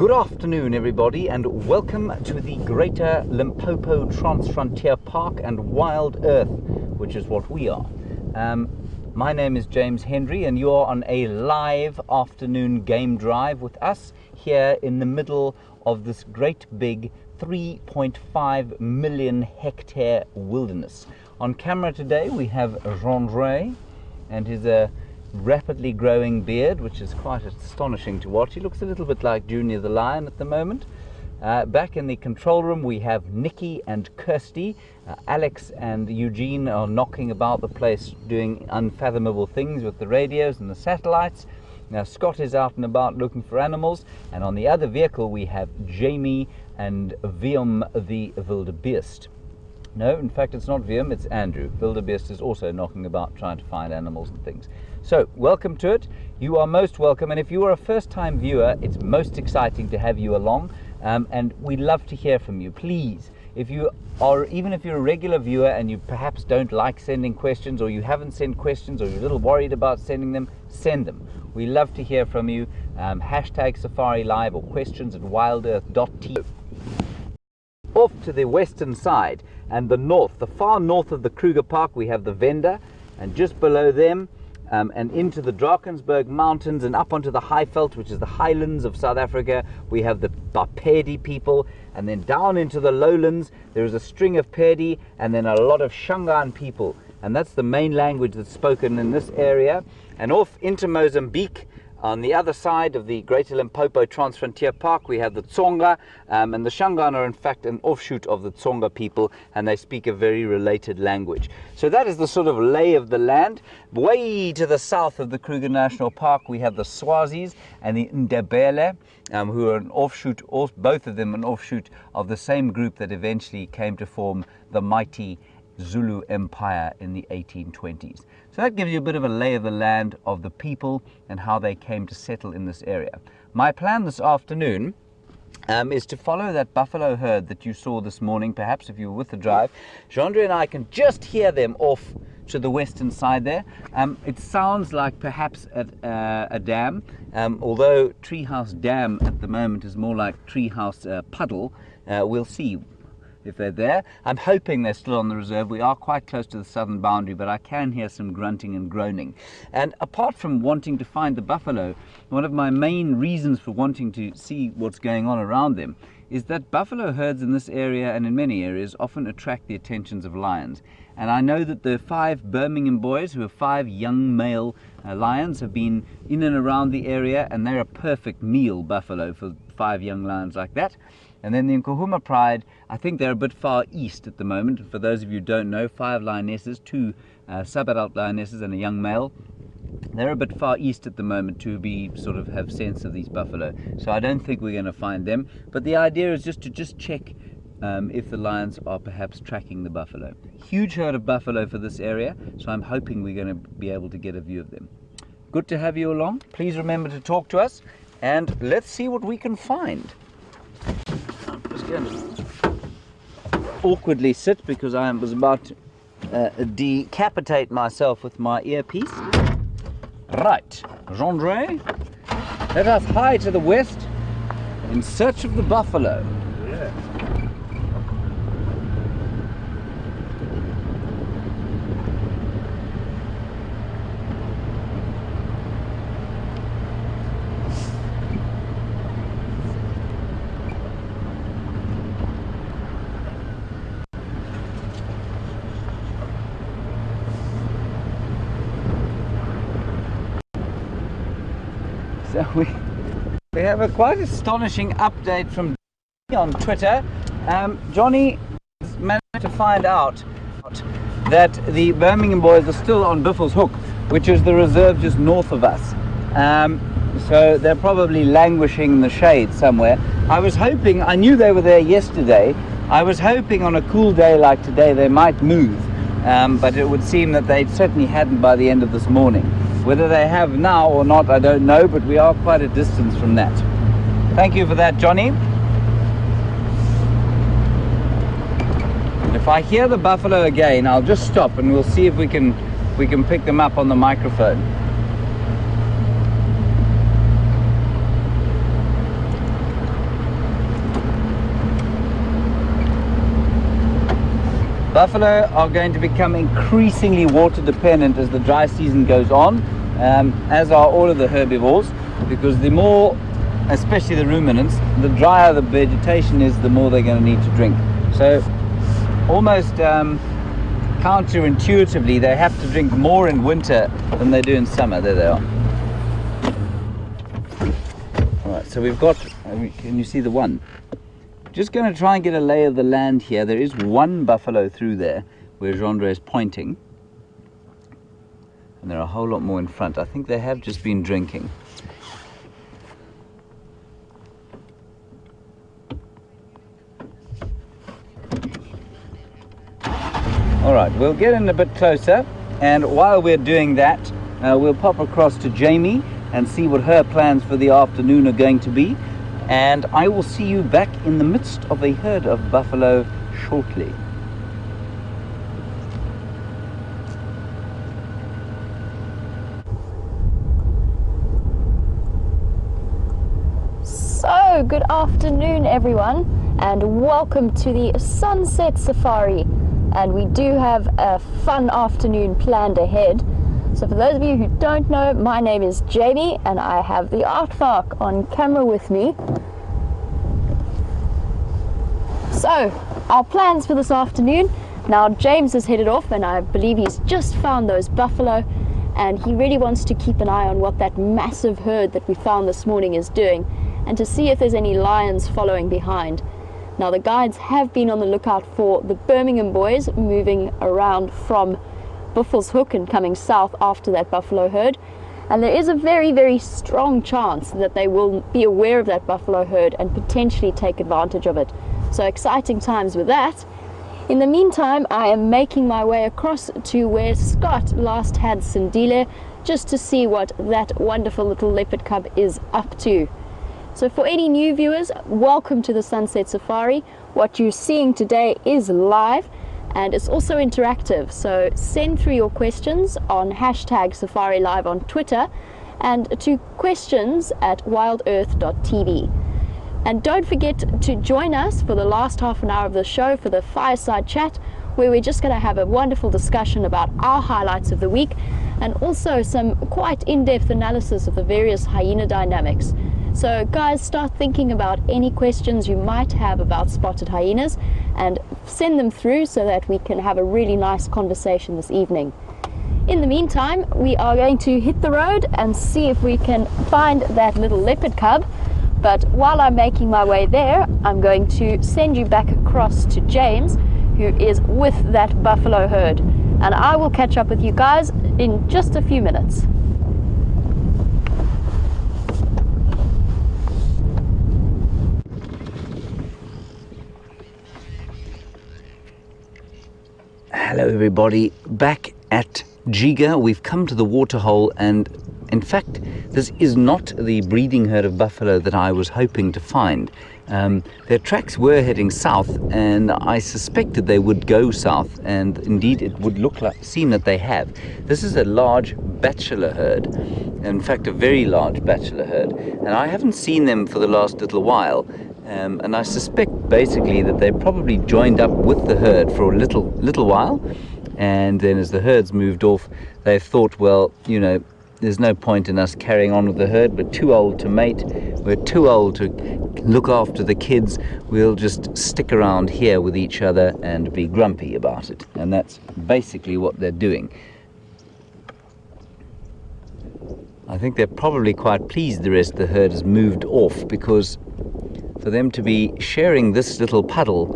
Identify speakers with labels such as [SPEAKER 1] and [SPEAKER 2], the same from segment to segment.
[SPEAKER 1] Good afternoon, everybody, and welcome to the Greater Limpopo Transfrontier Park and WildEarth, which is what we are. My name is James Henry, and you're on a live afternoon game drive with us here in the middle of this great big 3.5 million hectare wilderness. On camera today we have Jean and his rapidly growing beard, which is quite astonishing to watch. He looks a little bit like Junior the Lion at the moment. Back in the control room we have Nikki and Kirsty. Alex and Eugene are knocking about the place doing unfathomable things with the radios and the satellites. Now Scott is out and about looking for animals, and on the other vehicle we have Jamie and Willem the wildebeest. No, in fact it's not Willem, it's Andrew. Wildebeest is also knocking about trying to find animals and things. So, welcome to it. You are most welcome, and if you are a first-time viewer, it's most exciting to have you along, and we'd love to hear from you. Please, if you are, even if you're a regular viewer and you perhaps don't like sending questions, or you haven't sent questions, or you're a little worried about sending them, send them. We love to hear from you. Hashtag Safari Live or questions at wildearth.tv. Off to the western side and the north, the far north of the Kruger Park, we have the Venda, and just below them and into the Drakensberg Mountains and up onto the Highveld, which is the highlands of South Africa, we have the Bapedi people, and then down into the lowlands there is a string of Pedi and then a lot of Shangaan people, and that's the main language that's spoken in this area. And off into Mozambique, on the other side of the Greater Limpopo Transfrontier Park, we have the Tsonga, and the Shangaan are in fact an offshoot of the Tsonga people, and they speak a very related language. So that is the sort of lay of the land. Way to the south of the Kruger National Park, we have the Swazis and the Ndebele, who are an offshoot, both of them an offshoot of the same group that eventually came to form the mighty Zulu Empire in the 1820s. So that gives you a bit of a lay of the land of the people and how they came to settle in this area. My plan this afternoon is to follow that buffalo herd that you saw this morning, perhaps if you were with the drive. Jean-Andre and I can just hear them off to the western side there. It sounds like perhaps at a dam, although Treehouse Dam at the moment is more like Treehouse Puddle. We'll see if they're there. I'm hoping they're still on the reserve. We are quite close to the southern boundary, but I can hear some grunting and groaning. And apart from wanting to find the buffalo, one of my main reasons for wanting to see what's going on around them is that buffalo herds in this area and in many areas often attract the attentions of lions. And I know that the 5 Birmingham boys, who are 5 young male lions, have been in and around the area, and they're a perfect meal buffalo for 5 young lions like that. And then the Nkuhuma Pride, I think they're a bit far east at the moment. For those of you who don't know, 5 lionesses, 2 sub-adult lionesses and a young male. They're a bit far east at the moment to be sort of have sense of these buffalo. So I don't think we're going to find them. But the idea is just to check if the lions are perhaps tracking the buffalo. Huge herd of buffalo for this area, so I'm hoping we're going to be able to get a view of them. Good to have you along. Please remember to talk to us, and let's see what we can find. I'm just going to awkwardly sit because I was about to decapitate myself with my earpiece. Right, Jean-Andre, let us hie to the west in search of the buffalo.
[SPEAKER 2] Yeah.
[SPEAKER 1] So we have a quite astonishing update from on Twitter. Johnny managed to find out that the Birmingham boys are still on Biffle's Hook, which is the reserve just north of us. So they're probably languishing in the shade somewhere. I was hoping, I knew they were there yesterday, I was hoping on a cool day like today they might move, but it would seem that they certainly hadn't by the end of this morning. Whether they have now or not, I don't know, but we are quite a distance from that. Thank you for that, Johnny. If I hear the buffalo again, I'll just stop and we'll see if we can pick them up on the microphone. Buffalo are going to become increasingly water dependent as the dry season goes on, as are all of the herbivores, because the more, especially the ruminants, the drier the vegetation is, the more they're going to need to drink. So almost counterintuitively, they have to drink more in winter than they do in summer. There they are. All right, so we've got, can you see the one? Just going to try and get a lay of the land here. There is one buffalo through there where Jean-Andre is pointing, and there are a whole lot more in front. I think they have just been drinking. All right, we'll get in a bit closer, and while we're doing that, we'll pop across to Jamie and see what her plans for the afternoon are going to be. And I will see you back in the midst of a herd of buffalo shortly.
[SPEAKER 2] So, good afternoon everyone, and welcome to the Sunset Safari. And we do have a fun afternoon planned ahead. So for those of you who don't know, my name is Jamie and I have the aardvark on camera with me. So, our plans for this afternoon. Now James has headed off and I believe he's just found those buffalo, and he really wants to keep an eye on what that massive herd that we found this morning is doing, and to see if there's any lions following behind. Now the guides have been on the lookout for the Birmingham boys moving around from Buffalo's Hook and coming south after that buffalo herd, and there is a very, very strong chance that they will be aware of that buffalo herd and potentially take advantage of it. So exciting times with that. In the meantime, I am making my way across to where Scott last had Sindile, just to see what that wonderful little leopard cub is up to. So for any new viewers, welcome to the Sunset Safari. What you're seeing today is live, and it's also interactive, so send through your questions on #SafariLive on Twitter and to questions@wildearth.tv. And don't forget to join us for the last half an hour of the show for the fireside chat, where we're just going to have a wonderful discussion about our highlights of the week, and also some quite in-depth analysis of the various hyena dynamics. So guys, start thinking about any questions you might have about spotted hyenas and send them through so that we can have a really nice conversation this evening. In the meantime, we are going to hit the road and see if we can find that little leopard cub. But while I'm making my way there, I'm going to send you back across to James, who is with that buffalo herd. And I will catch up with you guys in just a few minutes.
[SPEAKER 1] Hello everybody, back at Jiga. We've come to the waterhole, and in fact this is not the breeding herd of buffalo that I was hoping to find. Their tracks were heading south, and I suspected they would go south, and indeed it would seem that they have. This is a large bachelor herd, in fact a very large bachelor herd, and I haven't seen them for the last little while. And I suspect basically that they probably joined up with the herd for a little while, and then as the herds moved off, they thought, well, you know, there's no point in us carrying on with the herd. We're too old to mate, we're too old to look after the kids, we'll just stick around here with each other and be grumpy about it. And that's basically what they're doing. I think they're probably quite pleased the rest of the herd has moved off, because for them to be sharing this little puddle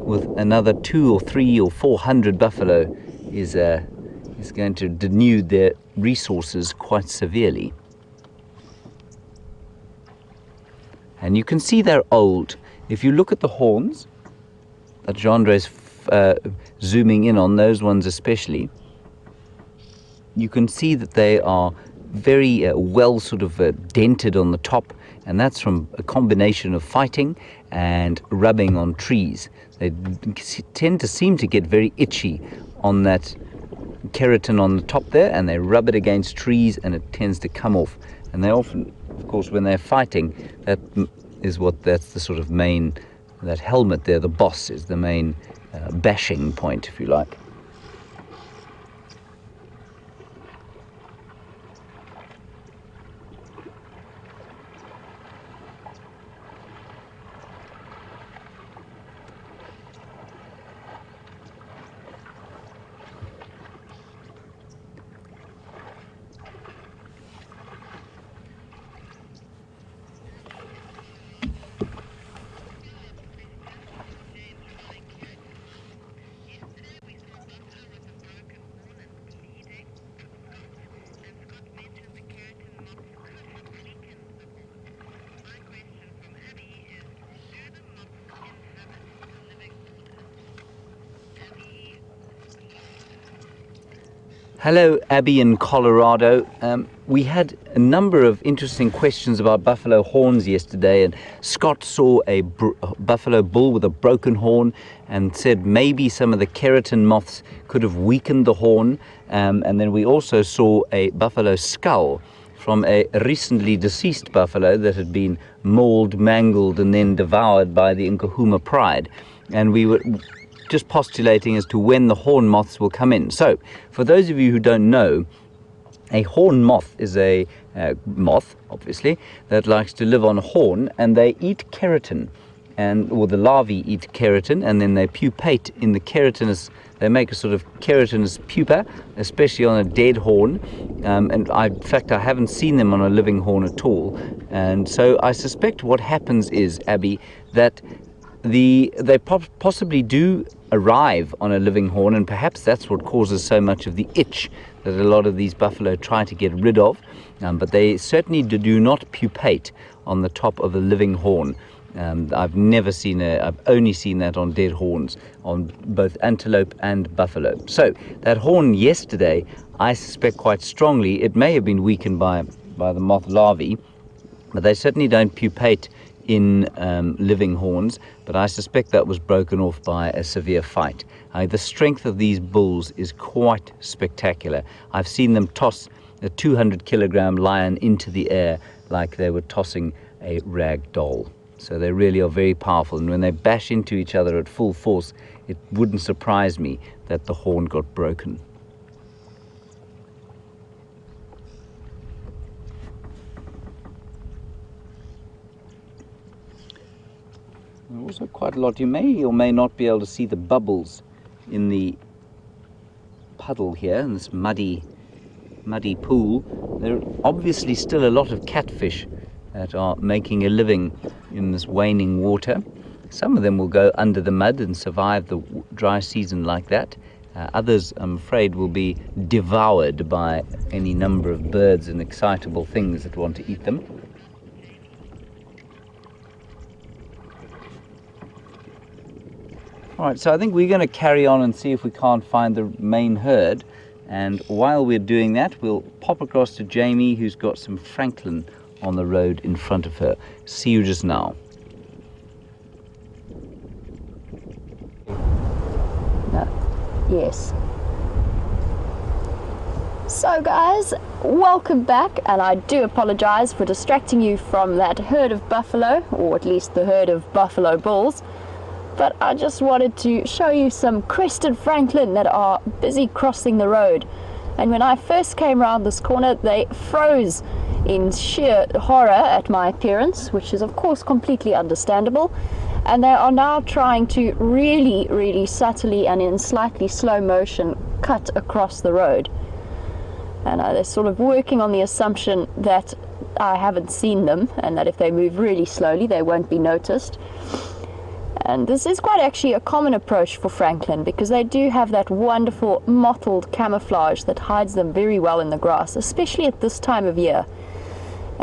[SPEAKER 1] with another 200 or 300 or 400 buffalo is going to denude their resources quite severely. And you can see they're old. If you look at the horns that Jean-Andre's zooming in on, those ones especially, you can see that they are very well sort of dented on the top, and that's from a combination of fighting and rubbing on trees. They tend to seem to get very itchy on that keratin on the top there, and they rub it against trees and it tends to come off. And they often, of course, when they're fighting, that's the sort of main, that helmet there, the boss, is the main bashing point, if you like. Hello, Abby in Colorado. We had a number of interesting questions about buffalo horns yesterday, and Scott saw a buffalo bull with a broken horn and said maybe some of the keratin moths could have weakened the horn. And then we also saw a buffalo skull from a recently deceased buffalo that had been mauled, mangled, and then devoured by the Nkahuma pride. And we were just postulating as to when the horn moths will come in. So, for those of you who don't know, a horn moth is a moth, obviously, that likes to live on a horn, and they eat keratin, or the larvae eat keratin, and then they pupate in the keratinous. They make a sort of keratinous pupa, especially on a dead horn. In fact, I haven't seen them on a living horn at all. And so I suspect what happens is, Abby, that they possibly do arrive on a living horn, and perhaps that's what causes so much of the itch that a lot of these buffalo try to get rid of. But they certainly do not pupate on the top of a living horn. I've only seen that on dead horns, on both antelope and buffalo. So that horn yesterday, I suspect quite strongly, it may have been weakened by the moth larvae, but they certainly don't pupate in living horns, but I suspect that was broken off by a severe fight. The strength of these bulls is quite spectacular. I've seen them toss a 200-kilogram lion into the air like they were tossing a rag doll. So they really are very powerful, and when they bash into each other at full force, it wouldn't surprise me that the horn got broken. Also quite a lot. You may or may not be able to see the bubbles in the puddle here, in this muddy pool. There are obviously still a lot of catfish that are making a living in this waning water. Some of them will go under the mud and survive the dry season like that. Others, I'm afraid, will be devoured by any number of birds and excitable things that want to eat them. All right, so I think we're going to carry on and see if we can't find the main herd. And while we're doing that, we'll pop across to Jamie, who's got some francolin on the road in front of her. See you just now.
[SPEAKER 2] Yes. So guys, welcome back, and I do apologize for distracting you from that herd of buffalo, or at least the herd of buffalo bulls. But I just wanted to show you some crested francolin that are busy crossing the road. And when I first came around this corner, they froze in sheer horror at my appearance, which is of course completely understandable. And they are now trying to really, really subtly and in slightly slow motion cut across the road. And they're sort of working on the assumption that I haven't seen them, and that if they move really slowly, they won't be noticed. And this is quite actually a common approach for francolin, because they do have that wonderful mottled camouflage that hides them very well in the grass, especially at this time of year.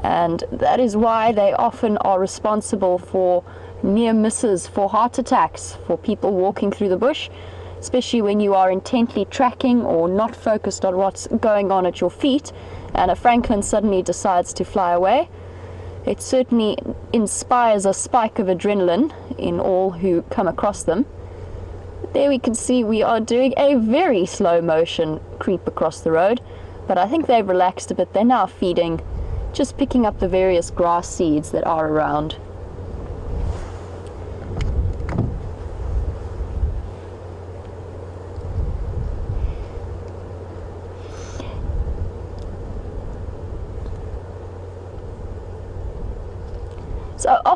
[SPEAKER 2] And that is why they often are responsible for near misses, for heart attacks, for people walking through the bush, especially when you are intently tracking or not focused on what's going on at your feet, and a francolin suddenly decides to fly away. It certainly inspires a spike of adrenaline in all who come across them. There we can see we are doing a very slow motion creep across the road, but I think they've relaxed a bit. They're now feeding, just picking up the various grass seeds that are around.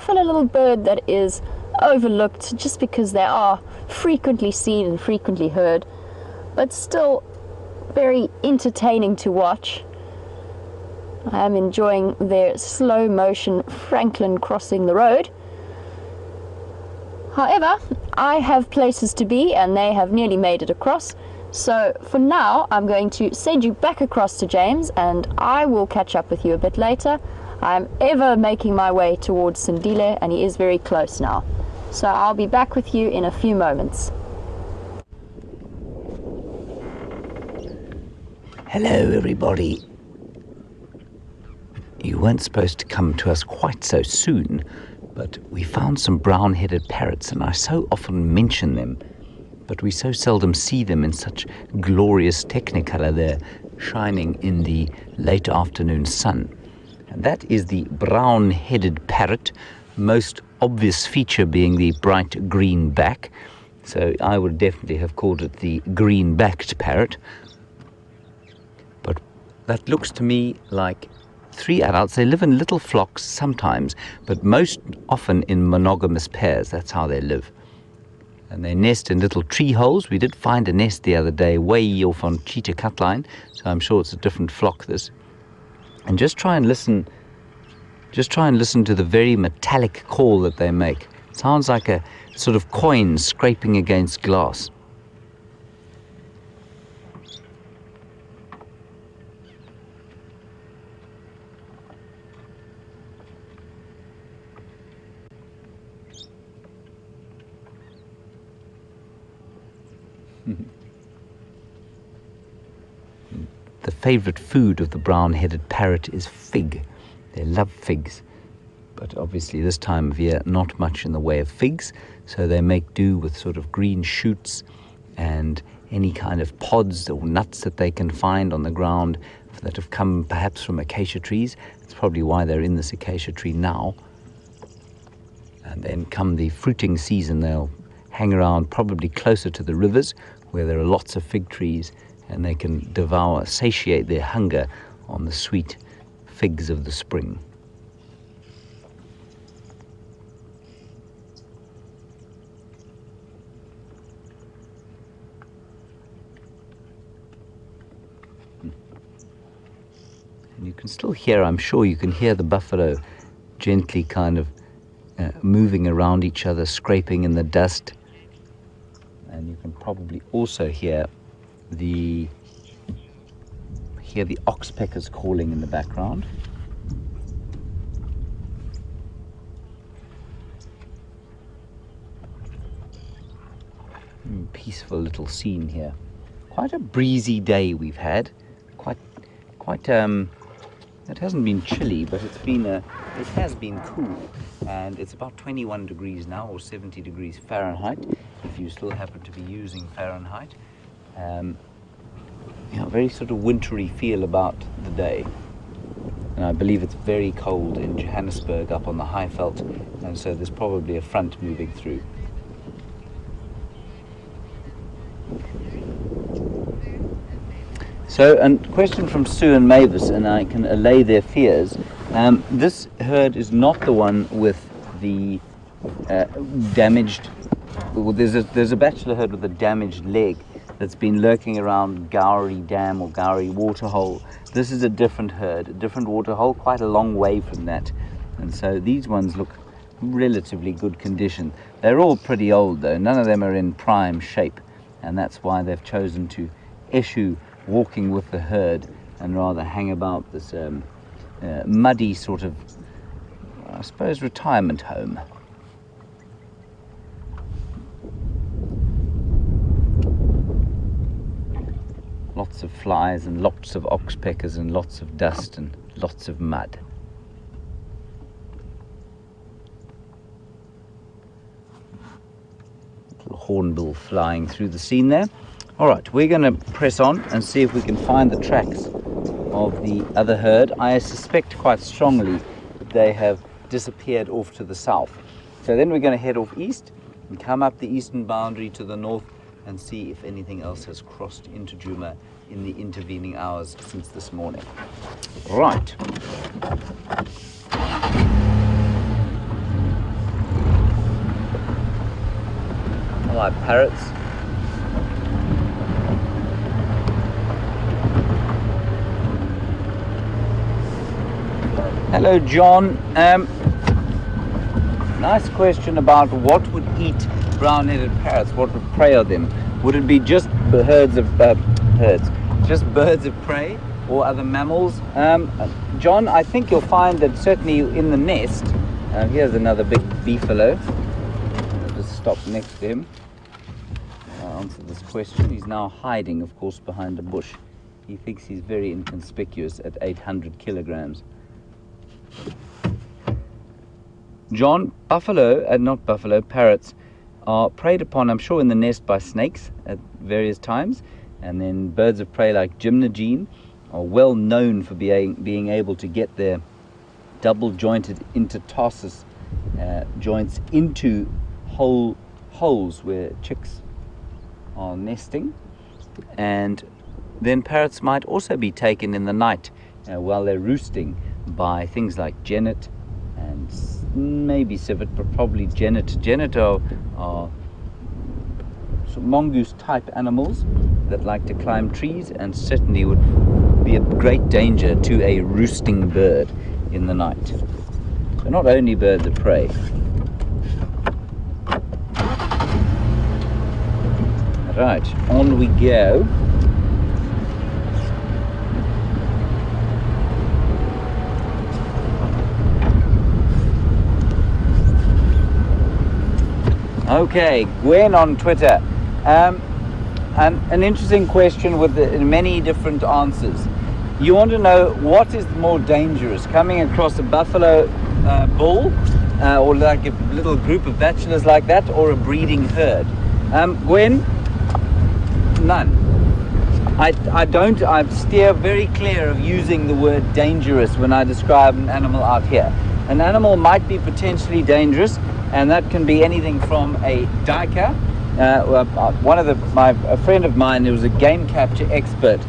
[SPEAKER 2] often a little bird that is overlooked just because they are frequently seen and frequently heard, but still very entertaining to watch. I am enjoying their slow motion Franklin crossing the road. However, I have places to be and they have nearly made it across. So for now, I'm going to send you back across to James and I will catch up with you a bit later. I'm ever making my way towards Sindile and he is very close now. So I'll be back with you in a few moments.
[SPEAKER 1] Hello everybody. You weren't supposed to come to us quite so soon, but we found some brown-headed parrots and I so often mention them, but we so seldom see them in such glorious technicolor there, shining in the late afternoon sun. And that is the brown-headed parrot, most obvious feature being the bright green back. So I would definitely have called it the green-backed parrot. But that looks to me like 3 adults. They live in little flocks sometimes, but most often in monogamous pairs. That's how they live. And they nest in little tree holes. We did find a nest the other day way off on Cheetah Cutline, so I'm sure it's a different flock this. And just try and listen to the very metallic call that they make. It sounds like a sort of coin scraping against glass. The favorite food of the brown-headed parrot is fig. They love figs, but obviously this time of year not much in the way of figs, so they make do with sort of green shoots and any kind of pods or nuts that they can find on the ground that have come perhaps from acacia trees. That's probably why they're in this acacia tree now. And then come the fruiting season, they'll hang around probably closer to the rivers where there are lots of fig trees, and they can satiate their hunger on the sweet figs of the spring. And you can still hear, I'm sure you can hear the buffalo gently kind of moving around each other, scraping in the dust. And you can probably also hear the oxpeckers calling in the background. Peaceful little scene here. Quite a breezy day we've had. It hasn't been chilly, but it has been cool, and it's about 21 degrees now, or 70 degrees Fahrenheit, if you still happen to be using Fahrenheit. Very sort of wintry feel about the day. And I believe it's very cold in Johannesburg up on the Highveld, and so there's probably a front moving through. So, a question from Sue and Mavis, and I can allay their fears. This herd is not the one with the damaged. Well, there's a bachelor herd with a damaged leg that's been lurking around Gowrie Dam or Gowrie Waterhole. This is a different herd, a different waterhole, quite a long way from that. And so these ones look relatively good condition. They're all pretty old though, none of them are in prime shape, and that's why they've chosen to eschew walking with the herd and rather hang about this muddy sort of, I suppose, retirement home. Lots of flies and lots of oxpeckers and lots of dust and lots of mud. Little hornbill flying through the scene there. All right, we're going to press on and see if we can find the tracks of the other herd. I suspect quite strongly that they have disappeared off to the south. So then we're going to head off east and come up the eastern boundary to the north and see if anything else has crossed into Djuma in the intervening hours since this morning. Right. Like parrots. Hello, John. Nice question about what would eat brown-headed parrots. What would prey on them? Would it be just birds of prey or other mammals? John, I think you'll find that certainly in the nest. Here's another big beefalo. I'll just stop next to him. I'll answer this question. He's now hiding, of course, behind a bush. He thinks he's very inconspicuous at 800 kilograms. John, parrots are preyed upon, I'm sure, in the nest by snakes at various times. And then birds of prey like gymnogene are well known for being able to get their double-jointed intertarsus joints into holes where chicks are nesting. And then parrots might also be taken in the night while they're roosting by things like genet and maybe civet, but probably genet. Genet are mongoose type animals that like to climb trees and certainly would be a great danger to a roosting bird in the night. So not only birds of prey. Right, on we go. Okay, Gwen on Twitter. An interesting question with many different answers. You want to know what is more dangerous, coming across a buffalo bull or like a little group of bachelors like that, or a breeding herd? Gwen, none. I steer very clear of using the word dangerous when I describe an animal out here. An animal might be potentially dangerous, and that can be anything from a duiker. A friend of mine who was a game capture expert,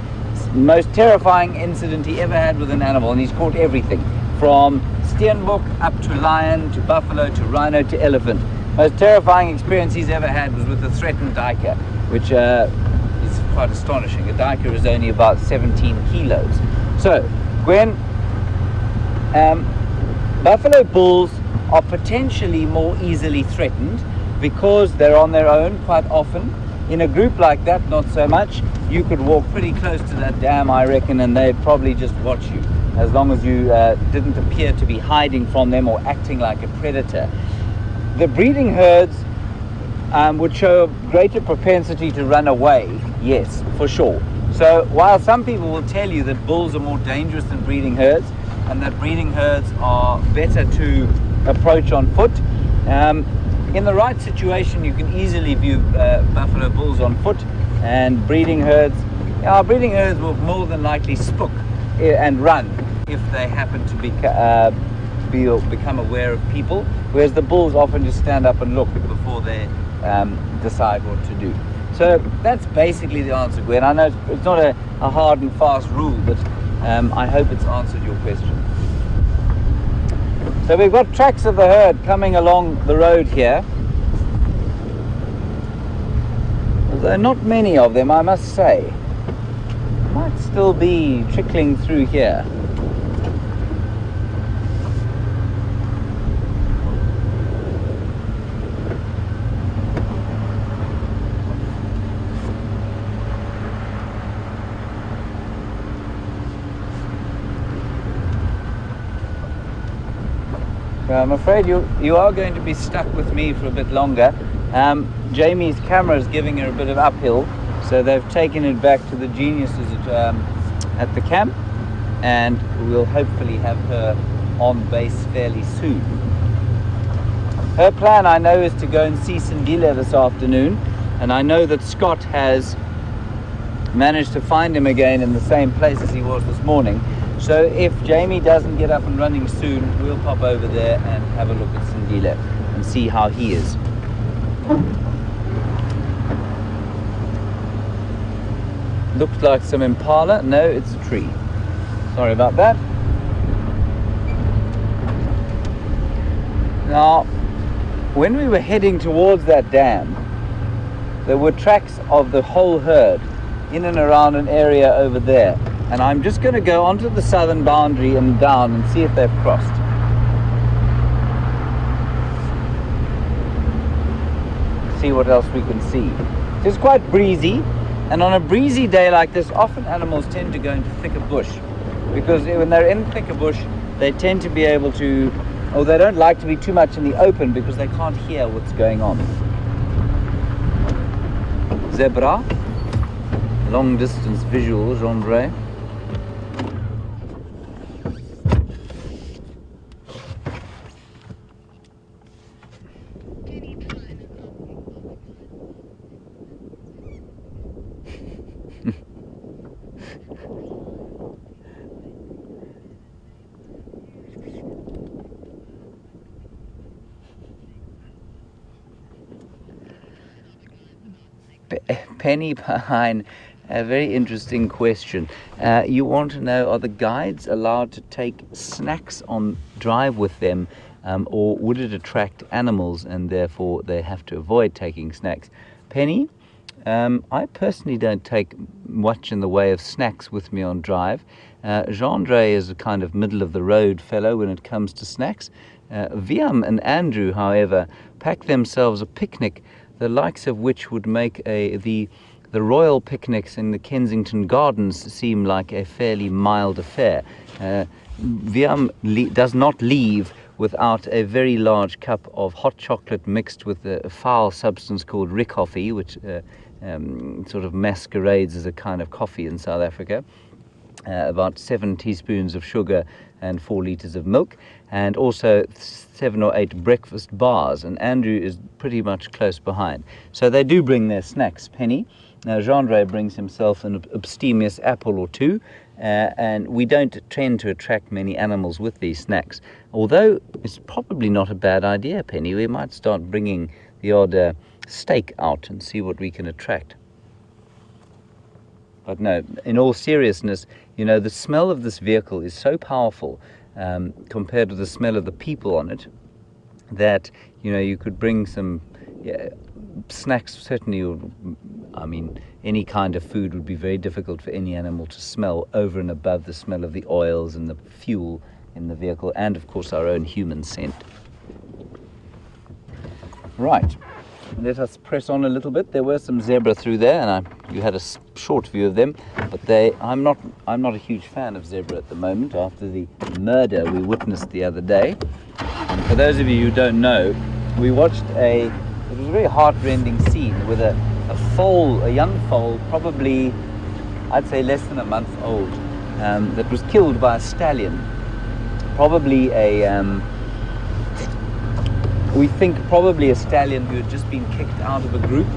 [SPEAKER 1] most terrifying incident he ever had with an animal, and he's caught everything from steenbok up to lion to buffalo to rhino to elephant. Most terrifying experience he's ever had was with a threatened duiker, which is quite astonishing. A duiker is only about 17 kilos. So, Gwen, buffalo bulls are potentially more easily threatened because they're on their own quite often. In a group like that, not so much. You could walk pretty close to that dam, I reckon, and they'd probably just watch you, as long as you didn't appear to be hiding from them or acting like a predator. The breeding herds would show a greater propensity to run away, yes, for sure. So while some people will tell you that bulls are more dangerous than breeding herds, and that breeding herds are better to approach on foot, in the right situation you can easily view buffalo bulls on foot, and breeding herds will more than likely spook and run if they happen to become aware of people, whereas the bulls often just stand up and look before they decide what to do. So that's basically the answer, Gwen. I know it's not a hard and fast rule, but I hope it's answered your question. So we've got tracks of the herd coming along the road here. Although not many of them, I must say. Might still be trickling through here. I'm afraid you are going to be stuck with me for a bit longer. Jamie's camera is giving her a bit of uphill, so they've taken it back to the geniuses at the camp, and we'll hopefully have her on base fairly soon. Her plan, I know, is to go and see Sindile this afternoon, and I know that Scott has managed to find him again in the same place as he was this morning. So if Jamie doesn't get up and running soon, we'll pop over there and have a look at Sindile and see how he is. Looks like some impala. No, it's a tree. Sorry about that. Now, when we were heading towards that dam, there were tracks of the whole herd in and around an area over there. And I'm just going to go onto the southern boundary and down and see if they've crossed. See what else we can see. It's quite breezy, and on a breezy day like this, often animals tend to go into thicker bush, because when they're in thicker bush, they tend to be able to, or they don't like to be too much in the open because they can't hear what's going on. Zebra, long distance visual, Jean-Ray. Penny Pine, a very interesting question. You want to know, are the guides allowed to take snacks on drive with them, or would it attract animals and therefore they have to avoid taking snacks? Penny, I personally don't take much in the way of snacks with me on drive. Jean-Ray is a kind of middle of the road fellow when it comes to snacks. Viam and Andrew, however, pack themselves a picnic, the likes of which would make the royal picnics in the Kensington Gardens seem like a fairly mild affair. Viam does not leave without a very large cup of hot chocolate mixed with a foul substance called ricoffee, which sort of masquerades as a kind of coffee in South Africa. About 7 teaspoons of sugar and 4 liters of milk, and also 7 or 8 breakfast bars, and Andrew is pretty much close behind. So they do bring their snacks, Penny. Now Jean-Ray brings himself an abstemious apple or two, and we don't tend to attract many animals with these snacks. Although it's probably not a bad idea, Penny. We might start bringing the odd steak out and see what we can attract. But no, in all seriousness, you know, the smell of this vehicle is so powerful compared to the smell of the people on it that, you know, you could bring some snacks, certainly. I mean, any kind of food would be very difficult for any animal to smell over and above the smell of the oils and the fuel in the vehicle, and of course our own human scent. Right. Let us press on a little bit. There were some zebra through there, and you had a short view of them, but I'm not a huge fan of zebra at the moment after the murder we witnessed the other day. And for those of you who don't know, we watched it was a very heart-rending scene with a young foal, probably I'd say less than a month old, that was killed by a stallion, probably we think probably a stallion who had just been kicked out of a group,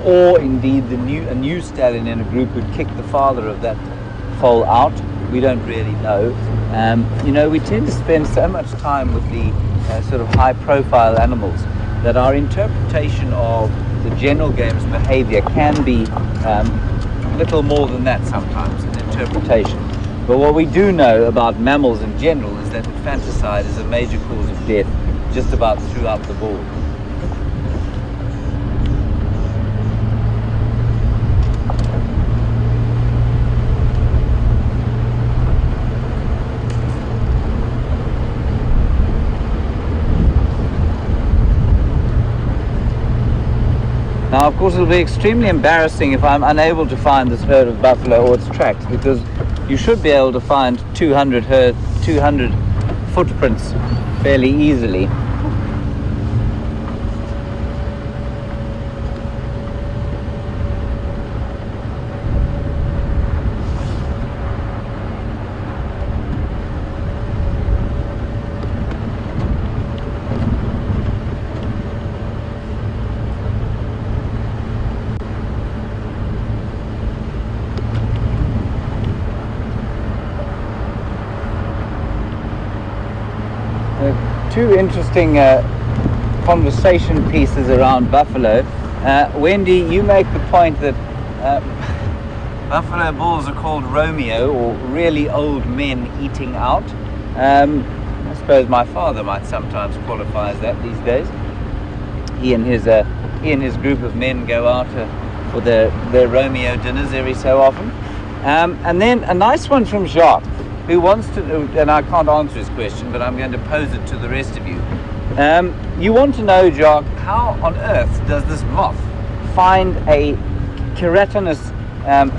[SPEAKER 1] or indeed a new stallion in a group who'd kicked the father of that foal out. We don't really know. You know, we tend to spend so much time with the sort of high-profile animals that our interpretation of the general game's behavior can be little more than that sometimes, an interpretation. But what we do know about mammals in general is that infanticide is a major cause of death just about throughout the board. Now, of course, it'll be extremely embarrassing if I'm unable to find this herd of buffalo or its tracks, because you should be able to find 200 footprints fairly easily. Two interesting conversation pieces around buffalo. Wendy, you make the point that buffalo bulls are called Romeo, or really old men eating out. I suppose my father might sometimes qualify as that these days. he and his group of men go out for their Romeo dinners every so often. And then a nice one from Jacques, who wants to, and I can't answer his question, but I'm going to pose it to the rest of you. You want to know, Jacques, how on earth does this moth find a keratinous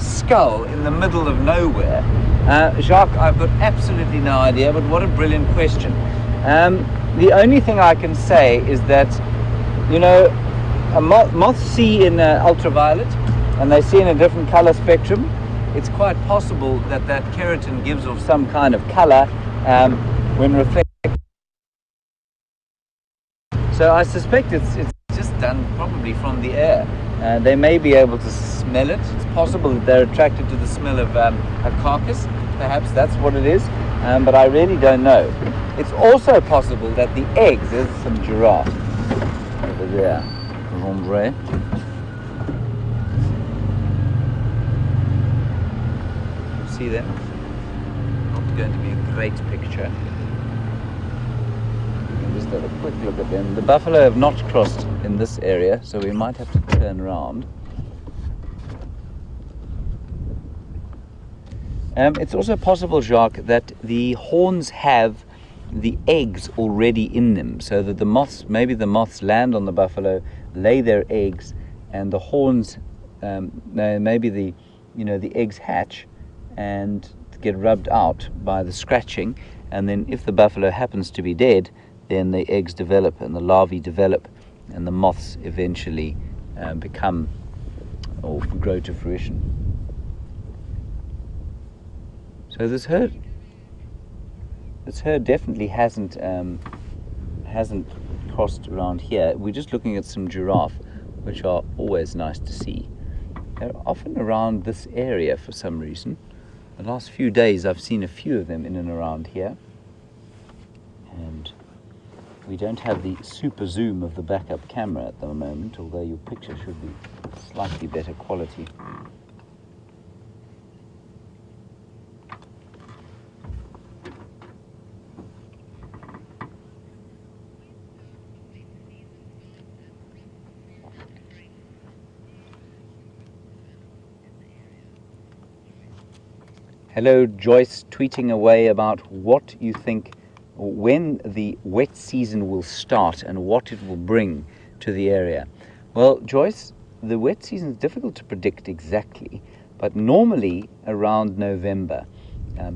[SPEAKER 1] skull in the middle of nowhere? Jacques, I've got absolutely no idea, but what a brilliant question. The only thing I can say is that, you know, moths see in ultraviolet, and they see in a different color spectrum. It's quite possible that that keratin gives off some kind of color when reflected. So I suspect it's just done probably from the air. They may be able to smell it. It's possible that they're attracted to the smell of a carcass. Perhaps that's what it is, but I really don't know. It's also possible that the eggs, there's some giraffe over there, Rombre. You see them? Not going to be a great picture. Just have a quick look at them. The buffalo have not crossed in this area, so we might have to turn around. It's also possible, Jacques, that the horns have the eggs already in them, so that the moths, maybe the moths land on the buffalo, lay their eggs, and the horns, maybe the eggs hatch and get rubbed out by the scratching, and then if the buffalo happens to be dead, then the eggs develop and the larvae develop, and the moths eventually become or grow to fruition. So this herd definitely hasn't crossed around here. We're just looking at some giraffe, which are always nice to see. They're often around this area for some reason. The last few days I've seen a few of them in and around here. And we don't have the super zoom of the backup camera at the moment, although your picture should be slightly better quality. Hello, Joyce, tweeting away about what you think, when the wet season will start and what it will bring to the area. Well, Joyce, the wet season is difficult to predict exactly, but normally around November.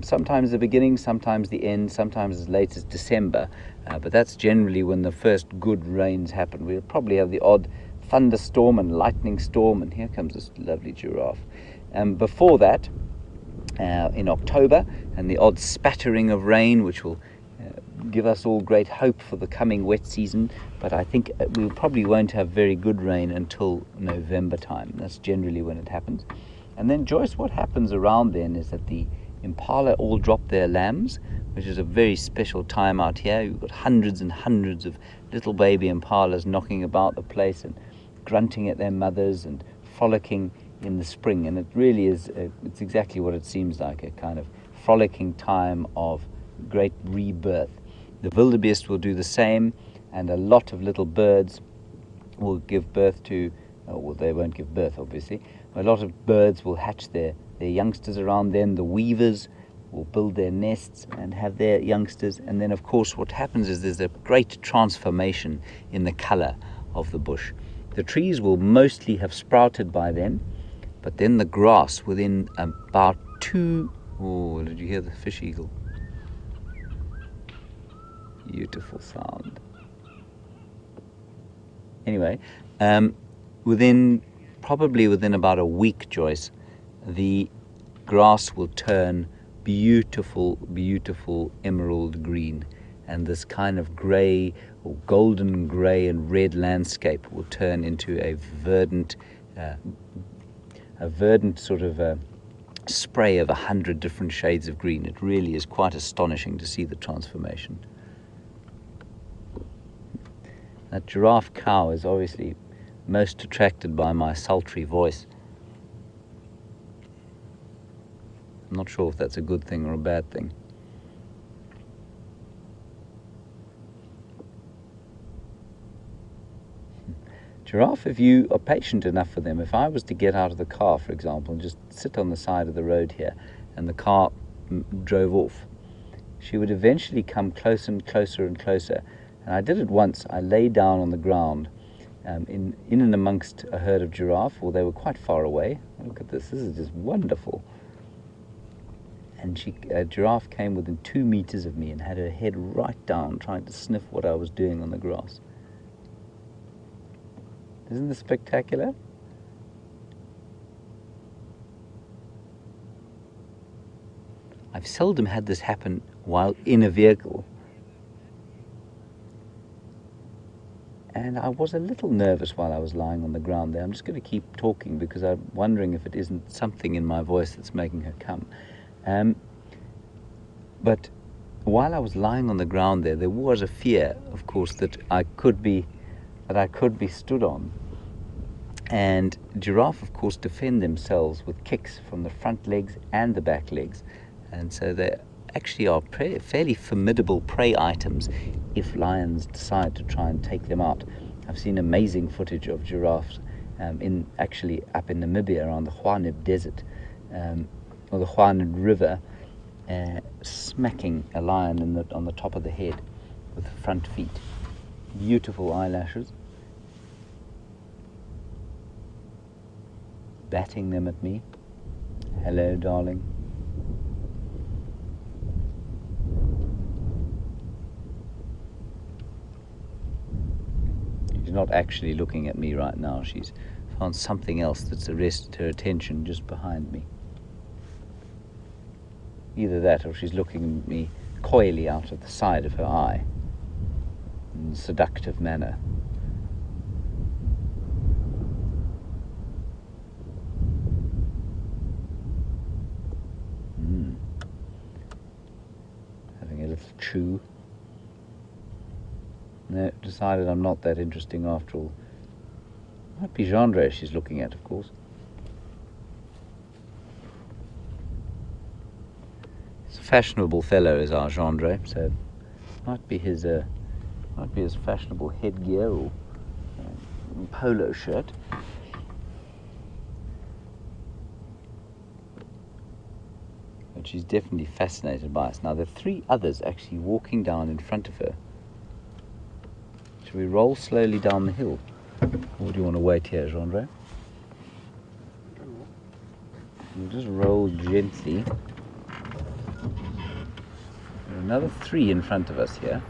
[SPEAKER 1] Sometimes the beginning, sometimes the end, sometimes as late as December, but that's generally when the first good rains happen. We'll probably have the odd thunderstorm and lightning storm, and here comes this lovely giraffe. Before that, in October, and the odd spattering of rain, which will give us all great hope for the coming wet season, but I think we probably won't have very good rain until November time. That's generally when it happens. And then, Joyce, what happens around then is that the impala all drop their lambs, which is a very special time out here. You've got hundreds and hundreds of little baby impalas knocking about the place and grunting at their mothers and frolicking in the spring, and it really is, it's exactly what it seems like, a kind of frolicking time of great rebirth. The wildebeest will do the same, and a lot of little birds will give birth to, well, they won't give birth obviously, a lot of birds will hatch their youngsters around them. The weavers will build their nests and have their youngsters, and then of course what happens is there's a great transformation in the color of the bush. The trees will mostly have sprouted by then, but then the grass within about oh, did you hear the fish eagle? Beautiful sound. Anyway, probably within about a week, Joyce, the grass will turn beautiful, beautiful emerald green, and this kind of grey or golden grey and red landscape will turn into a verdant sort of spray of 100 different shades of green. It really is quite astonishing to see the transformation. That giraffe cow is obviously most attracted by my sultry voice. I'm not sure if that's a good thing or a bad thing. Giraffe, if you are patient enough for them, if I was to get out of the car, for example, and just sit on the side of the road here, and the car drove off, she would eventually come closer and closer and closer. And I did it once. I lay down on the ground in and amongst a herd of giraffe, or they were quite far away. Look at this. This is just wonderful. And a giraffe came within 2 meters of me and had her head right down, trying to sniff what I was doing on the grass. Isn't this spectacular? I've seldom had this happen while in a vehicle. And I was a little nervous while I was lying on the ground there. I'm just going to keep talking because I'm wondering if it isn't something in my voice that's making her come. But while I was lying on the ground there was a fear, of course, that I could be stood on. And giraffe, of course, defend themselves with kicks from the front legs and the back legs. And so they actually are fairly formidable prey items if lions decide to try and take them out. I've seen amazing footage of giraffes actually up in Namibia around the Hwanib Desert or the Hwanib River, smacking a lion on the top of the head with the front feet. Beautiful eyelashes. Batting them at me. Hello, darling. She's not actually looking at me right now. She's found something else that's arrested her attention just behind me. Either that or she's looking at me coyly out of the side of her eye in a seductive manner. Having a little chew. No, decided I'm not that interesting after all. Might be Gendre she's looking at, of course. He's a fashionable fellow, is our Gendre, so might be his fashionable headgear or polo shirt. But she's definitely fascinated by us. Now there are 3 others actually walking down in front of her. Shall we roll slowly down the hill? Or do you want to wait here, Gendre? We'll just roll gently. There are another 3 in front of us here.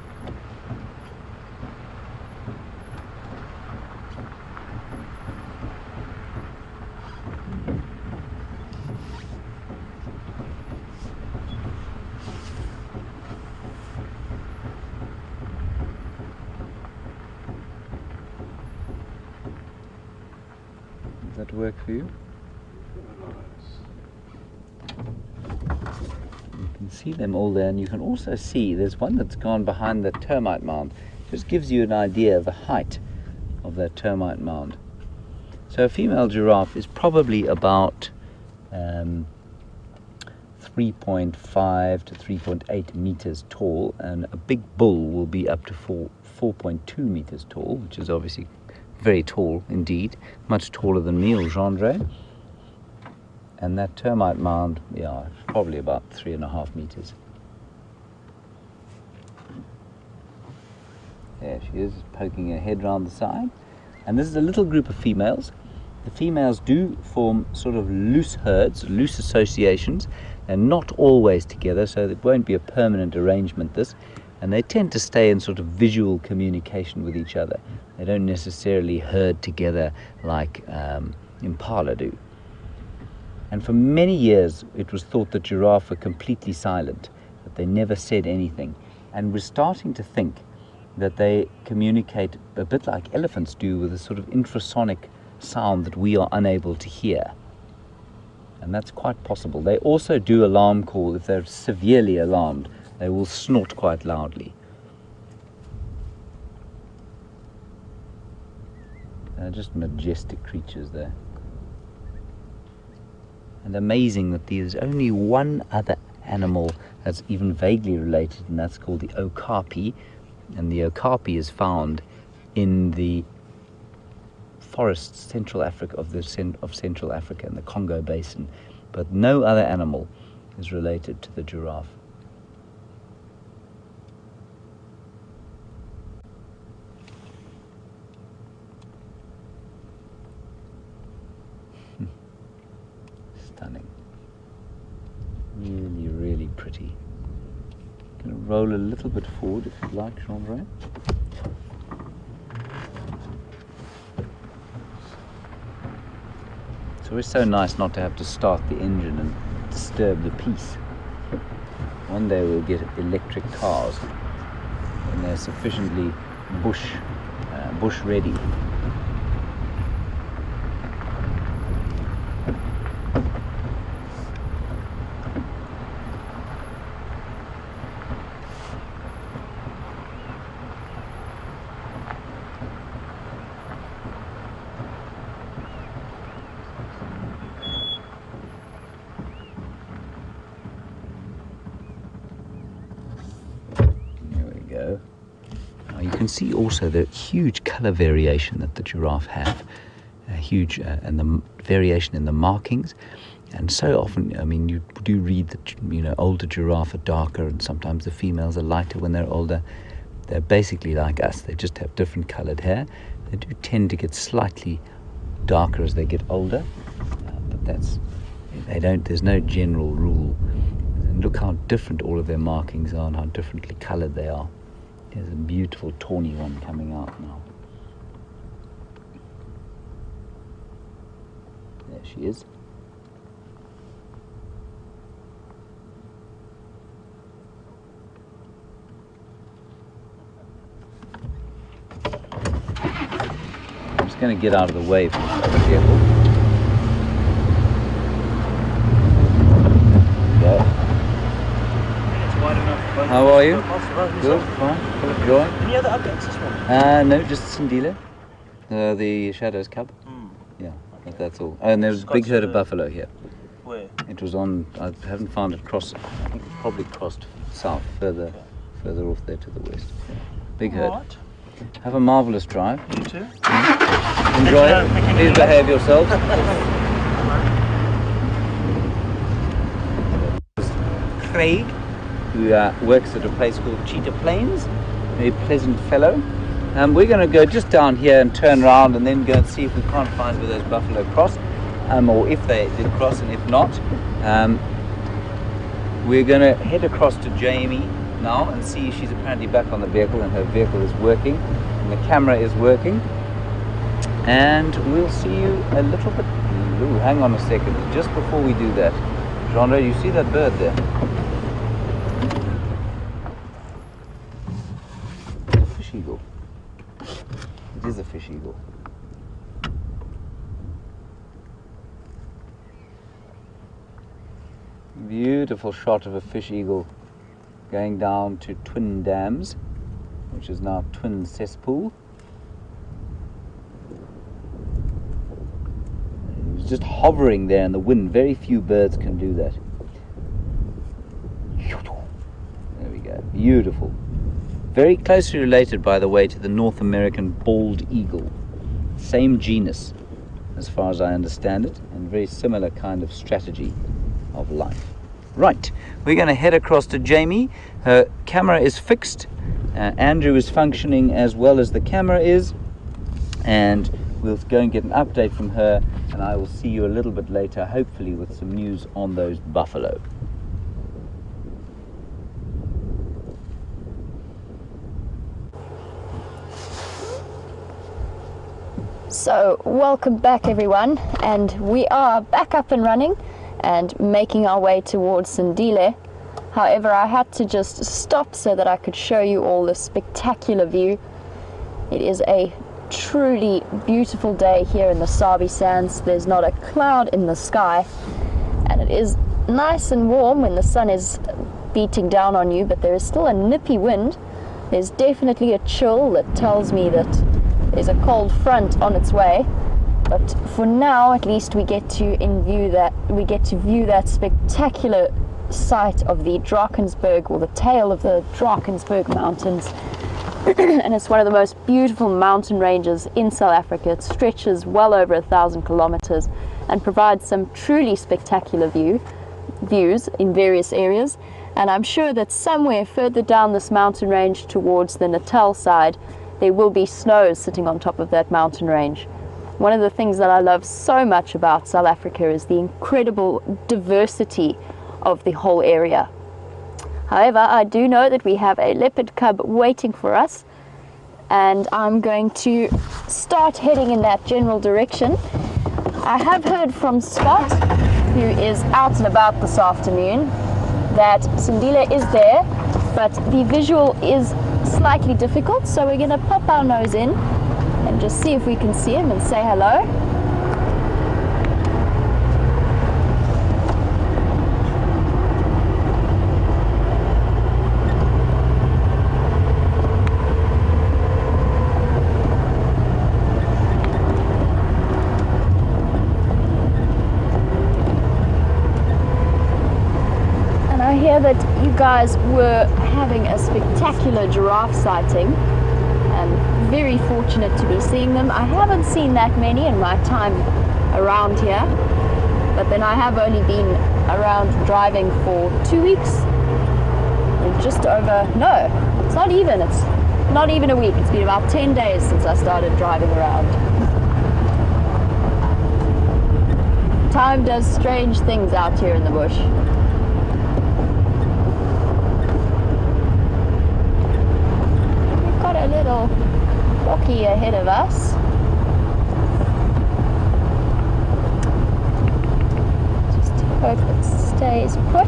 [SPEAKER 1] Does that work for you? You can see them all there, and you can also see there's one that's gone behind the termite mound. Just gives you an idea of the height of that termite mound. So a female giraffe is probably about 3.5 to 3.8 meters tall, and a big bull will be up to 4.2 meters tall, which is obviously very tall indeed, much taller than me or Gendre. And that termite mound, yeah, it's probably about 3.5 meters. There she is, poking her head round the side. And this is a little group of females. The females do form sort of loose herds, loose associations. They're not always together, so it won't be a permanent arrangement, this. And they tend to stay in sort of visual communication with each other. They don't necessarily herd together like impala do. And for many years, it was thought that giraffe were completely silent, that they never said anything. And we're starting to think that they communicate a bit like elephants do, with a sort of infrasonic sound that we are unable to hear. And that's quite possible. They also do alarm call. If they're severely alarmed, they will snort quite loudly. They're just majestic creatures there. And amazing that there's only one other animal that's even vaguely related, and that's called the okapi. And the okapi is found in the forests, Central Africa, of Central Africa and the Congo Basin, but no other animal is related to the giraffe. Stunning. Really, really pretty. Going to roll a little bit forward if you'd like, Jean-Ray. It's always so nice not to have to start the engine and disturb the peace. One day we'll get electric cars when they're sufficiently bush ready. Now you can see also the huge color variation that the giraffe have, huge and the variation in the markings. And so often, I mean, you do read that, you know, older giraffe are darker and sometimes the females are lighter when they're older. They're basically like us, they just have different colored hair. They do tend to get slightly darker as they get older, but there's no general rule. And look how different all of their markings are and how differently colored they are. There's a beautiful tawny one coming out now. There she is. I'm just going to get out of the way for the vehicle. How are you? Good, fine, full of joy.
[SPEAKER 3] Any other updates this morning?
[SPEAKER 1] No, just Sindile, the Shadows Cub. Yeah, that's all. Oh, and there's a big herd of buffalo here.
[SPEAKER 3] Where?
[SPEAKER 1] It was on, I haven't found it cross, I think probably crossed south, further off there to the west. Big herd.
[SPEAKER 3] Right.
[SPEAKER 1] Have a marvellous drive.
[SPEAKER 3] You too.
[SPEAKER 1] Enjoy it. Please behave yourselves. Craig, who works at a place called Cheetah Plains, very pleasant fellow. We're going to go just down here and turn around and then go and see if we can't find where those buffalo cross, or if they did cross, and if not, we're going to head across to Jamie now and see. She's apparently back on the vehicle and her vehicle is working and the camera is working, and we'll see you a little bit. Ooh, hang on a second, just before we do that, Jean-Ray, you see that bird there? Eagle. It is a fish eagle. Beautiful shot of a fish eagle going down to Twin Dams, which is now Twin Cesspool. It was just hovering there in the wind. Very few birds can do that. There we go. Beautiful. Very closely related, by the way, to the North American bald eagle. Same genus, as far as I understand it, and very similar kind of strategy of life. Right, we're going to head across to Jamie. Her camera is fixed. Andrew is functioning as well as the camera is. And we'll go and get an update from her, and I will see you a little bit later, hopefully with some news on those buffalo.
[SPEAKER 2] So, welcome back everyone, and we are back up and running and making our way towards Sindile. However, I had to just stop so that I could show you all this spectacular view. It is a truly beautiful day here in the Sabi Sands. There's not a cloud in the sky, and it is nice and warm when the sun is beating down on you, but there is still a nippy wind. There's definitely a chill that tells me that there's a cold front on its way, but for now at least we get to view that spectacular sight of the Drakensberg, or the tail of the Drakensberg Mountains, and it's one of the most beautiful mountain ranges in South Africa. It stretches well over 1,000 kilometers and provides some truly spectacular views in various areas. And I'm sure that somewhere further down this mountain range towards the Natal side, there will be snows sitting on top of that mountain range. One of the things that I love so much about South Africa is the incredible diversity of the whole area. However, I do know that we have a leopard cub waiting for us, and I'm going to start heading in that general direction. I have heard from Scott, who is out and about this afternoon, that Sindile is there, but the visual is slightly difficult, so we're going to pop our nose in and just see if we can see him and say hello. I hear that you guys were having a spectacular giraffe sighting. I'm very fortunate to be seeing them. I haven't seen that many in my time around here, but then I have only been around driving for 2 weeks. And just over, no, it's not even a week. It's been about 10 days since I started driving around. Time does strange things out here in the bush. A little rocky ahead of us. Just hope it stays put.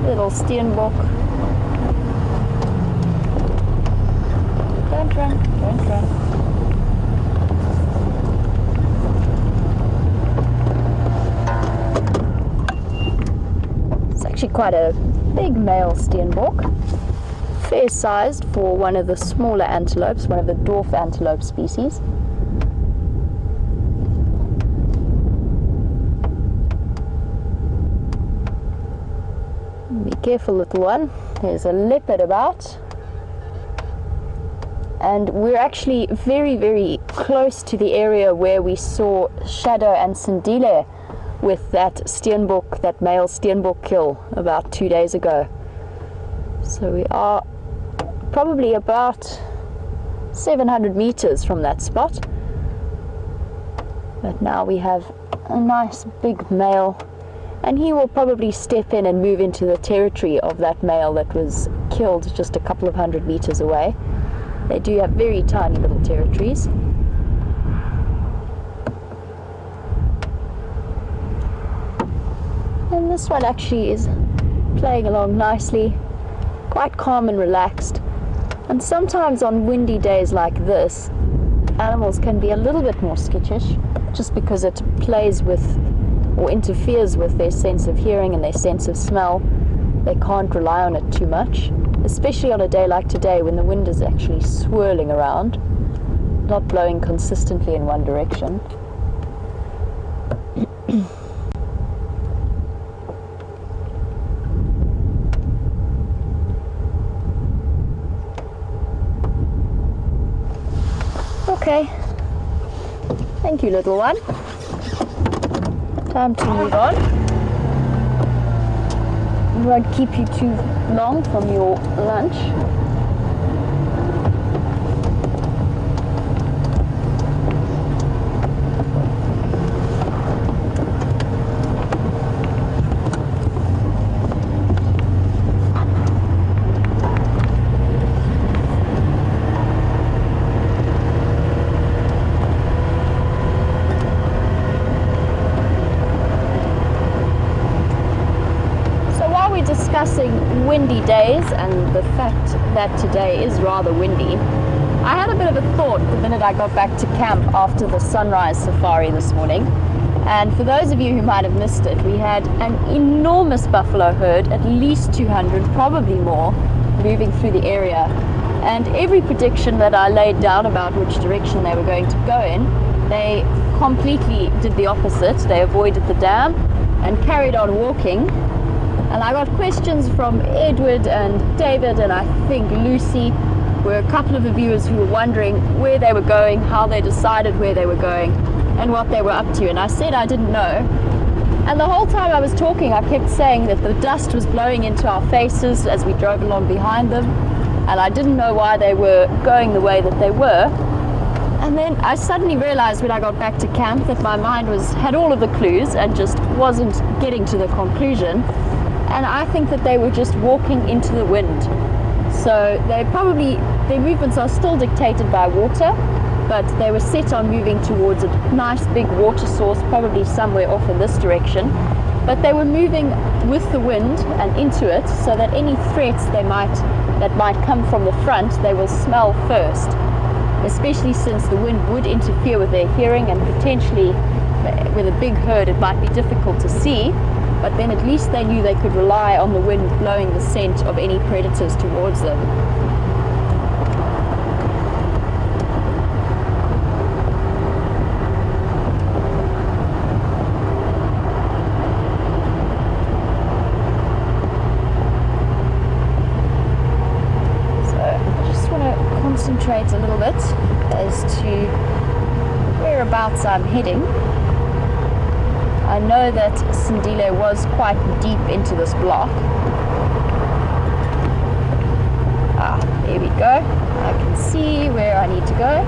[SPEAKER 2] Little steenbok. Don't run, don't run. Actually quite a big male steenbok, fair sized for one of the smaller antelopes, one of the dwarf antelope species. Be careful, little one, there's a leopard about, and we're actually very, very close to the area where we saw Shadow and Sindile with that steenbok, that male steenbok kill about 2 days ago. So we are probably about 700 meters from that spot. But now we have a nice big male, and he will probably step in and move into the territory of that male that was killed just a couple of 100 meters away. They do have very tiny little territories. And this one actually is playing along nicely, quite calm and relaxed. And sometimes on windy days like this, animals can be a little bit more skittish, just because it plays with or interferes with their sense of hearing and their sense of smell. They can't rely on it too much, especially on a day like today when the wind is actually swirling around, not blowing consistently in one direction. Okay, thank you, little one. Time to move on. We won't keep you too long from your lunch. Discussing windy days and the fact that today is rather windy, I had a bit of a thought the minute I got back to camp after the sunrise safari this morning. And for those of you who might have missed it, we had an enormous buffalo herd, at least 200, probably more, moving through the area. And every prediction that I laid down about which direction they were going to go in, they completely did the opposite. They avoided the dam and carried on walking And I got questions from Edward and David, and I think Lucy were a couple of the viewers who were wondering where they were going, how they decided where they were going, and what they were up to. And I said I didn't know. And the whole time I was talking, I kept saying that the dust was blowing into our faces as we drove along behind them, and I didn't know why they were going the way that they were. And then I suddenly realized when I got back to camp that my mind had all of the clues and just wasn't getting to the conclusion. And I think that they were just walking into the wind. So their movements are still dictated by water, but they were set on moving towards a nice big water source, probably somewhere off in this direction. But they were moving with the wind and into it, so that any threats that might come from the front, they will smell first. Especially since the wind would interfere with their hearing, and potentially with a big herd it might be difficult to see. But then at least they knew they could rely on the wind blowing the scent of any predators towards them. So I just want to concentrate a little bit as to whereabouts I'm heading. I know that Sindile was quite deep into this block. There we go. I can see where I need to go.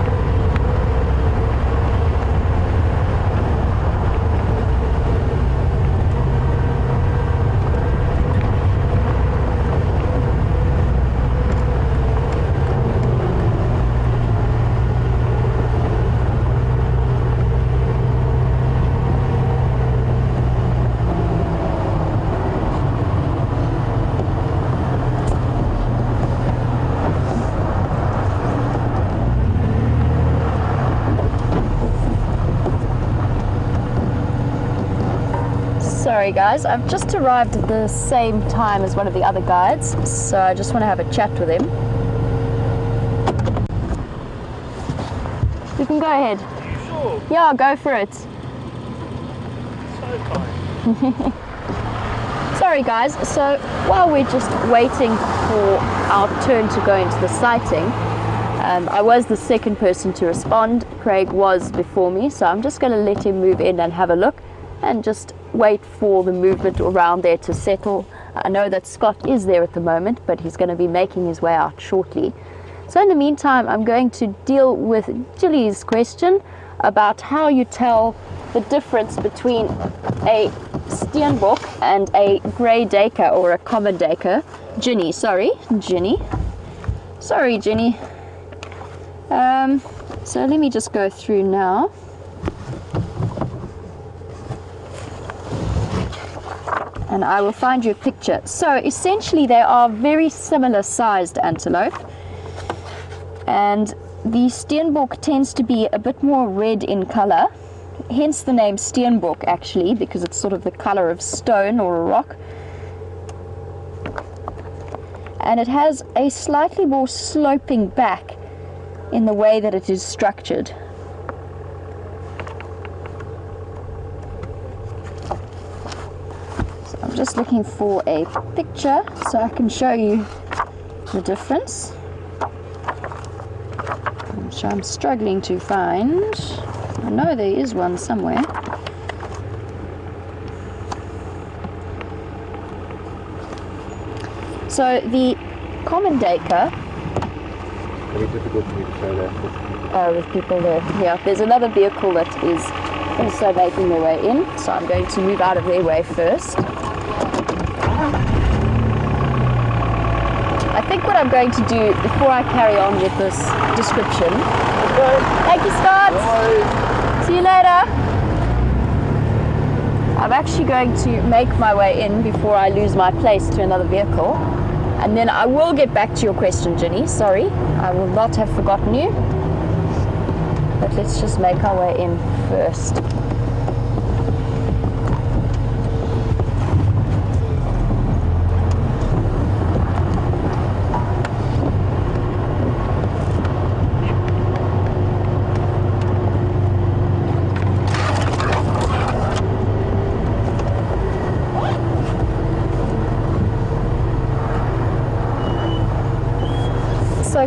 [SPEAKER 2] Sorry guys, I've just arrived at the same time as one of the other guides, so I just want to have a chat with him. You can go ahead.
[SPEAKER 3] Are you sure?
[SPEAKER 2] Yeah, go for it.
[SPEAKER 3] So kind.
[SPEAKER 2] Sorry guys, so while we're just waiting for our turn to go into the sighting, I was the second person to respond. Craig was before me, so I'm just going to let him move in and have a look and just wait for the movement around there to settle. I know that Scott is there at the moment, but he's going to be making his way out shortly. So in the meantime, I'm going to deal with Jilly's question about how you tell the difference between a steenbok and a grey duiker or a common duiker. Ginny. So let me just go through now. And I will find you a picture. So essentially they are very similar sized antelope, and the steenbok tends to be a bit more red in color, hence the name steenbok actually, because it's sort of the color of stone or a rock, and it has a slightly more sloping back in the way that it is structured. I'm just looking for a picture so I can show you the difference, which I'm struggling to find. I know there is one somewhere. So the common duiker,
[SPEAKER 1] Very difficult for me to show that.
[SPEAKER 2] with people there. Yeah, there's another vehicle that is also making their way in, so I'm going to move out of their way first. I think what I'm going to do before I carry on with this description. Thank you, Scott.
[SPEAKER 3] Bye.
[SPEAKER 2] See you later. I'm actually going to make my way in before I lose my place to another vehicle, and then I will get back to your question, Ginny. Sorry, I will not have forgotten you. But let's just make our way in first.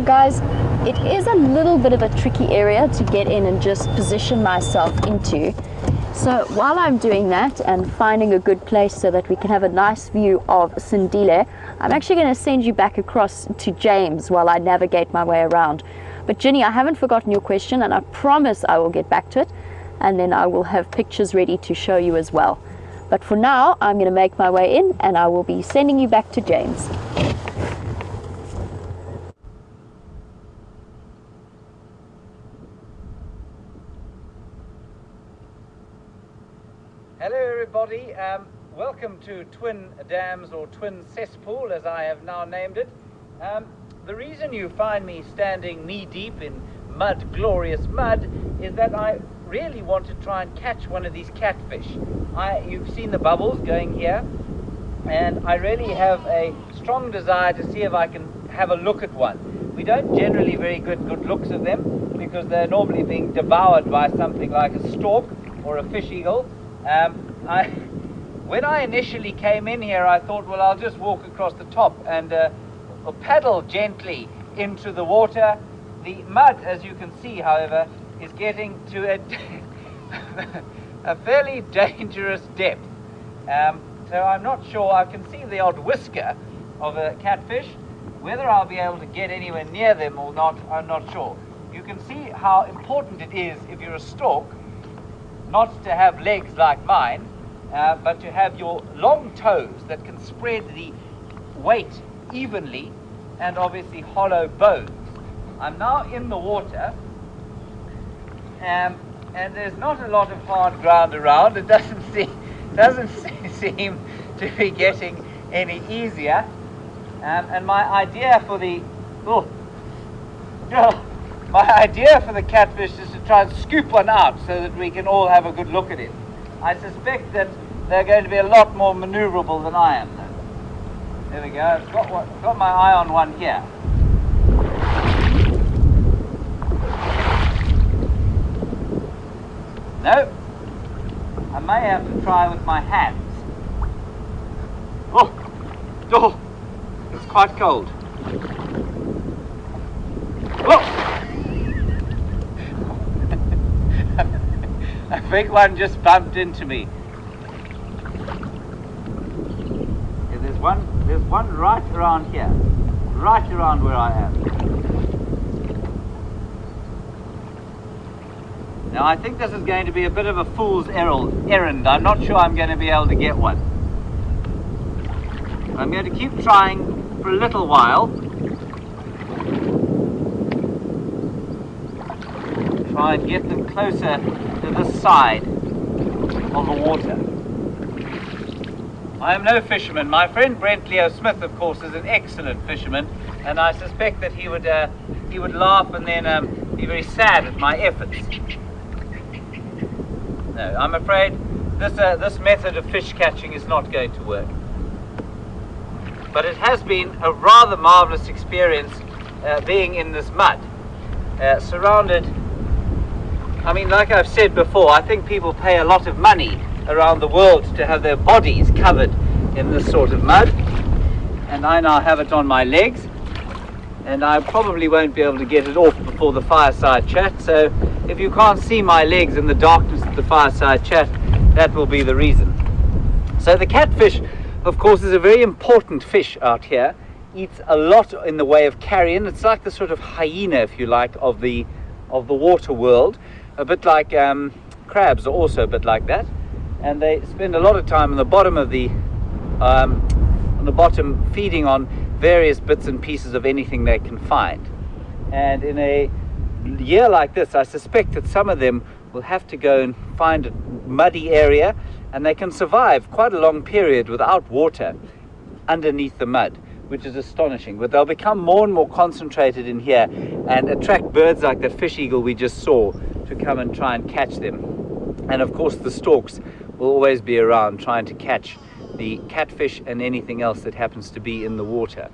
[SPEAKER 2] guys, it is a little bit of a tricky area to get in and just position myself into. So while I'm doing that and finding a good place so that we can have a nice view of Sindile, I'm actually going to send you back across to James while I navigate my way around. But Ginny, I haven't forgotten your question, and I promise I will get back to it, and then I will have pictures ready to show you as well. But for now, I'm going to make my way in and I will be sending you back to James.
[SPEAKER 1] Hello everybody, welcome to Twin Dams, or Twin Cesspool as I have now named it. The reason you find me standing knee deep in mud, glorious mud, is that I really want to try and catch one of these catfish. You've seen the bubbles going here, and I really have a strong desire to see if I can have a look at one. We don't generally very good looks at them because they're normally being devoured by something like a stork or a fish eagle. When I initially came in here, I thought, well, I'll just walk across the top and paddle gently into the water. The mud, as you can see, however, is getting to a fairly dangerous depth. So I'm not sure. I can see the odd whisker of a catfish. Whether I'll be able to get anywhere near them or not, I'm not sure. You can see how important it is, if you're a stork, not to have legs like mine, but to have your long toes that can spread the weight evenly, and obviously hollow bones. I'm now in the water, and there's not a lot of hard ground around. It doesn't seem to be getting any easier. And my idea for the catfish is to try and scoop one out so that we can all have a good look at it. I suspect that they're going to be a lot more maneuverable than I am, though. There we go. I've got my eye on one here. No, I may have to try with my hands. Oh, it's quite cold. Oh! A big one just bumped into me. Yeah, there's one right around here, right around where I am. Now I think this is going to be a bit of a fool's errand. I'm not sure I'm going to be able to get one. I'm going to keep trying for a little while. Try and get them closer to this side of the water. I am no fisherman. My friend Brent Leo Smith, of course, is an excellent fisherman, and I suspect that he would laugh and then be very sad at my efforts. No, I'm afraid this method of fish catching is not going to work. But it has been a rather marvelous experience being in this mud, surrounded. I mean, like I've said before, I think people pay a lot of money around the world to have their bodies covered in this sort of mud, and I now have it on my legs, and I probably won't be able to get it off before the fireside chat. So if you can't see my legs in the darkness of the fireside chat, that will be the reason. So the catfish, of course, is a very important fish out here. Eats a lot in the way of carrion. It's like the sort of hyena, if you like, of the water world. A bit like crabs are also a bit like that, and they spend a lot of time on the bottom of feeding on various bits and pieces of anything they can find. And in a year like this, I suspect that some of them will have to go and find a muddy area, and they can survive quite a long period without water underneath the mud, which is astonishing. But they'll become more and more concentrated in here and attract birds like that fish eagle we just saw to come and try and catch them. And of course the storks will always be around trying to catch the catfish and anything else that happens to be in the water.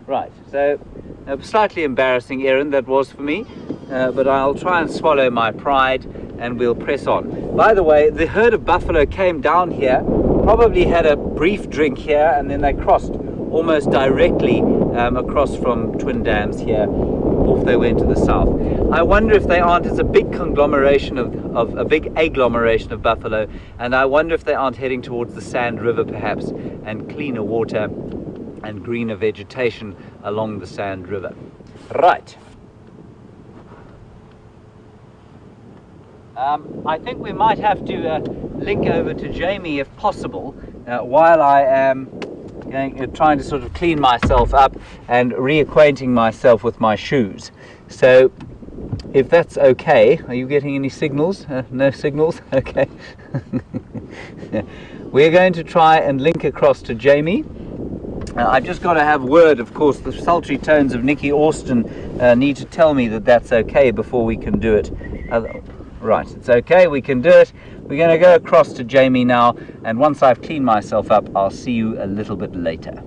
[SPEAKER 1] Right, so a slightly embarrassing errand that was for me, but I'll try and swallow my pride and we'll press on. By the way, the herd of buffalo came down here, probably had a brief drink here, and then they crossed almost directly across from Twin Dams here off they went to the south. I wonder if they aren't, it's a big conglomeration of a big agglomeration of buffalo, and I wonder if they aren't heading towards the Sand River perhaps, and cleaner water and greener vegetation along the Sand River. Right. I think we might have to link over to Jamie if possible, while I am trying to sort of clean myself up and reacquainting myself with my shoes. So if that's okay, are you getting any signals? No signals? Okay. We're going to try and link across to Jamie. I've just got to have word, of course, the sultry tones of Nikki Austin need to tell me that that's okay before we can do it. Right, it's okay, we can do it. We're going to go across to Jamie now, and once I've cleaned myself up, I'll see you a little bit later.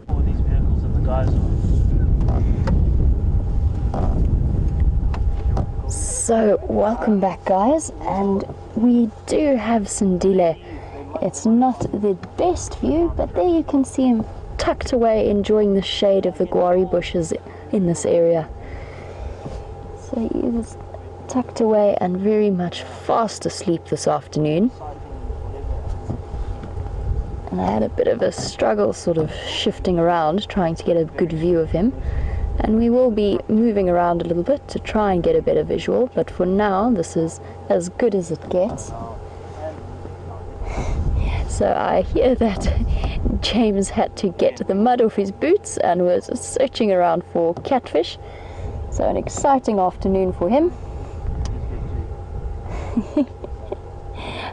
[SPEAKER 3] All these vehicles and the guys on.
[SPEAKER 2] So, welcome back, guys, and we do have Sandile. It's not the best view, but there you can see him tucked away enjoying the shade of the guari bushes in this area. So he was tucked away and very much fast asleep this afternoon. And I had a bit of a struggle sort of shifting around, trying to get a good view of him. And we will be moving around a little bit to try and get a better visual, but for now this is as good as it gets. So I hear that James had to get the mud off his boots and was searching around for catfish. So an exciting afternoon for him.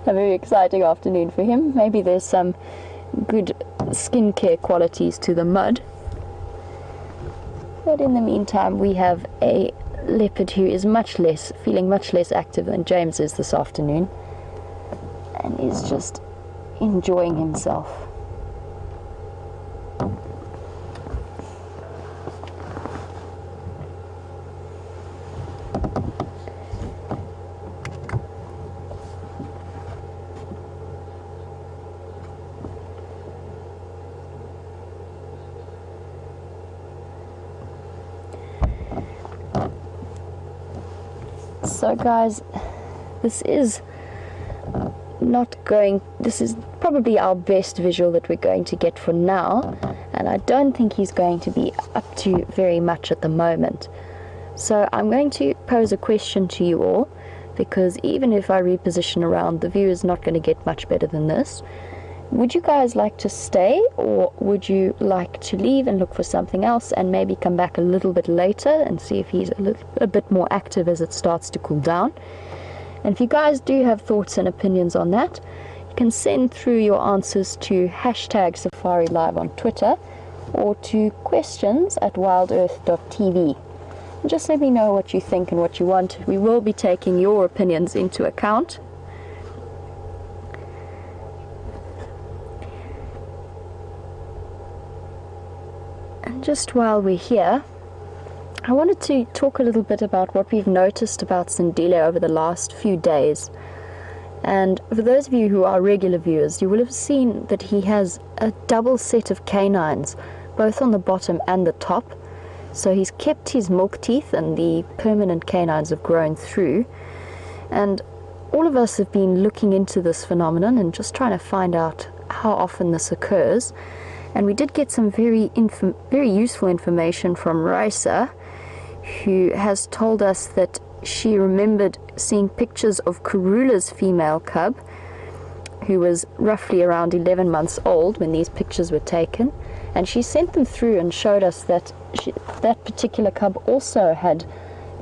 [SPEAKER 2] A very exciting afternoon for him. Maybe there's some good skincare qualities to the mud. But in the meantime, we have a leopard who is feeling much less active than James is this afternoon, and is just enjoying himself. So guys, this is probably our best visual that we're going to get for now, and I don't think he's going to be up to very much at the moment. So I'm going to pose a question to you all, because even if I reposition around, the view is not going to get much better than this. Would you guys like to stay, or would you like to leave and look for something else and maybe come back a little bit later and see if he's a bit more active as it starts to cool down? And if you guys do have thoughts and opinions on that, you can send through your answers to #SafariLive on Twitter or to questions@wildearth.tv. And just let me know what you think and what you want. We will be taking your opinions into account. And just while we're here, I wanted to talk a little bit about what we've noticed about Sandile over the last few days. And for those of you who are regular viewers, you will have seen that he has a double set of canines, both on the bottom and the top. So he's kept his milk teeth, and the permanent canines have grown through. And all of us have been looking into this phenomenon and just trying to find out how often this occurs. And we did get some very useful information from Raisa, who has told us that she remembered seeing pictures of Karula's female cub, who was roughly around 11 months old when these pictures were taken. And she sent them through and showed us that that particular cub also had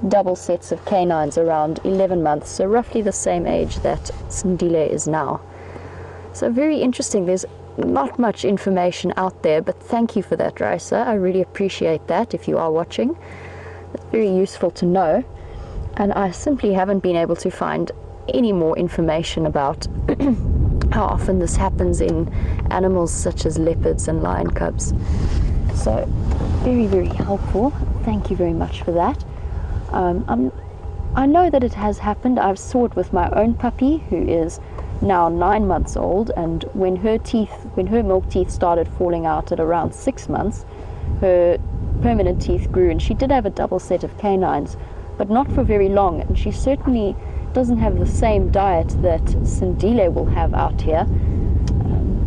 [SPEAKER 2] double sets of canines around 11 months, so roughly the same age that Sandile is now. So very interesting. There's not much information out there, but thank you for that, Raisa. I really appreciate that if you are watching. It's very useful to know, and I simply haven't been able to find any more information about how often this happens in animals such as leopards and lion cubs. So very, very helpful. Thank you very much for that. I know that it has happened. I've saw it with my own puppy, who is now 9 months old, and when her milk teeth started falling out at around 6 months, her permanent teeth grew, and she did have a double set of canines, but not for very long, and she certainly doesn't have the same diet that Sindile will have out here.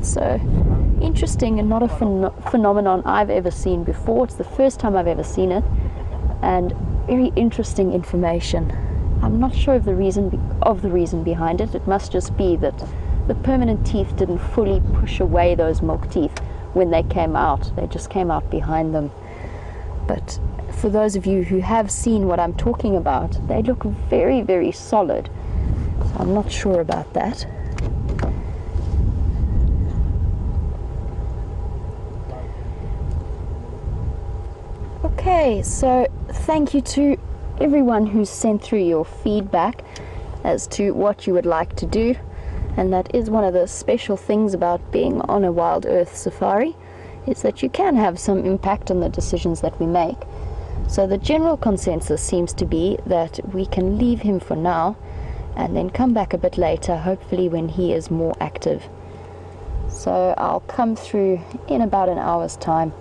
[SPEAKER 2] So interesting, and not a phenomenon I've ever seen before. It's the first time I've ever seen it, and very interesting information. I'm not sure of the reason behind it. It must just be that the permanent teeth didn't fully push away those milk teeth when they came out. They just came out behind them. But for those of you who have seen what I'm talking about, they look very, very solid. So I'm not sure about that. Okay, so thank you to everyone who's sent through your feedback as to what you would like to do, and that is one of the special things about being on a WildEarth safari, is that you can have some impact on the decisions that we make. So the general consensus seems to be that we can leave him for now and then come back a bit later, hopefully when he is more active. So I'll come through in about an hour's time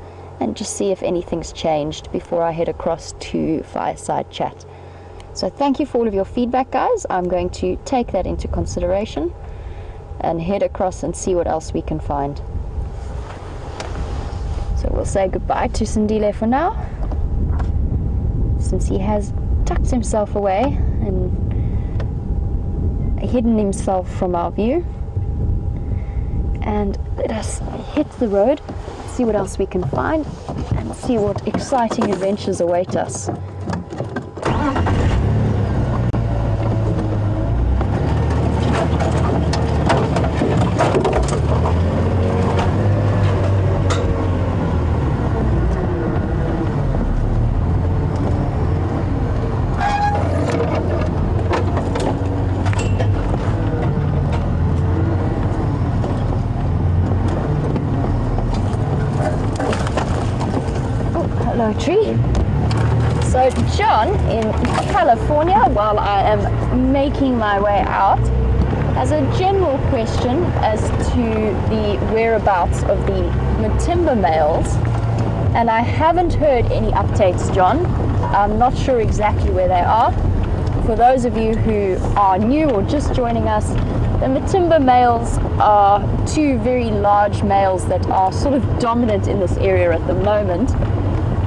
[SPEAKER 2] and just see if anything's changed before I head across to Fireside Chat. So thank you for all of your feedback, guys. I'm going to take that into consideration and head across and see what else we can find. So we'll say goodbye to Sindile for now, since he has tucked himself away and hidden himself from our view. And let us hit the road, see what else we can find, and see what exciting adventures await us. Hello, tree. So John in California, while I am making my way out, has a general question as to the whereabouts of the Matimba males, and I haven't heard any updates, John. I'm not sure exactly where they are. For those of you who are new or just joining us, the Matimba males are two very large males that are sort of dominant in this area at the moment.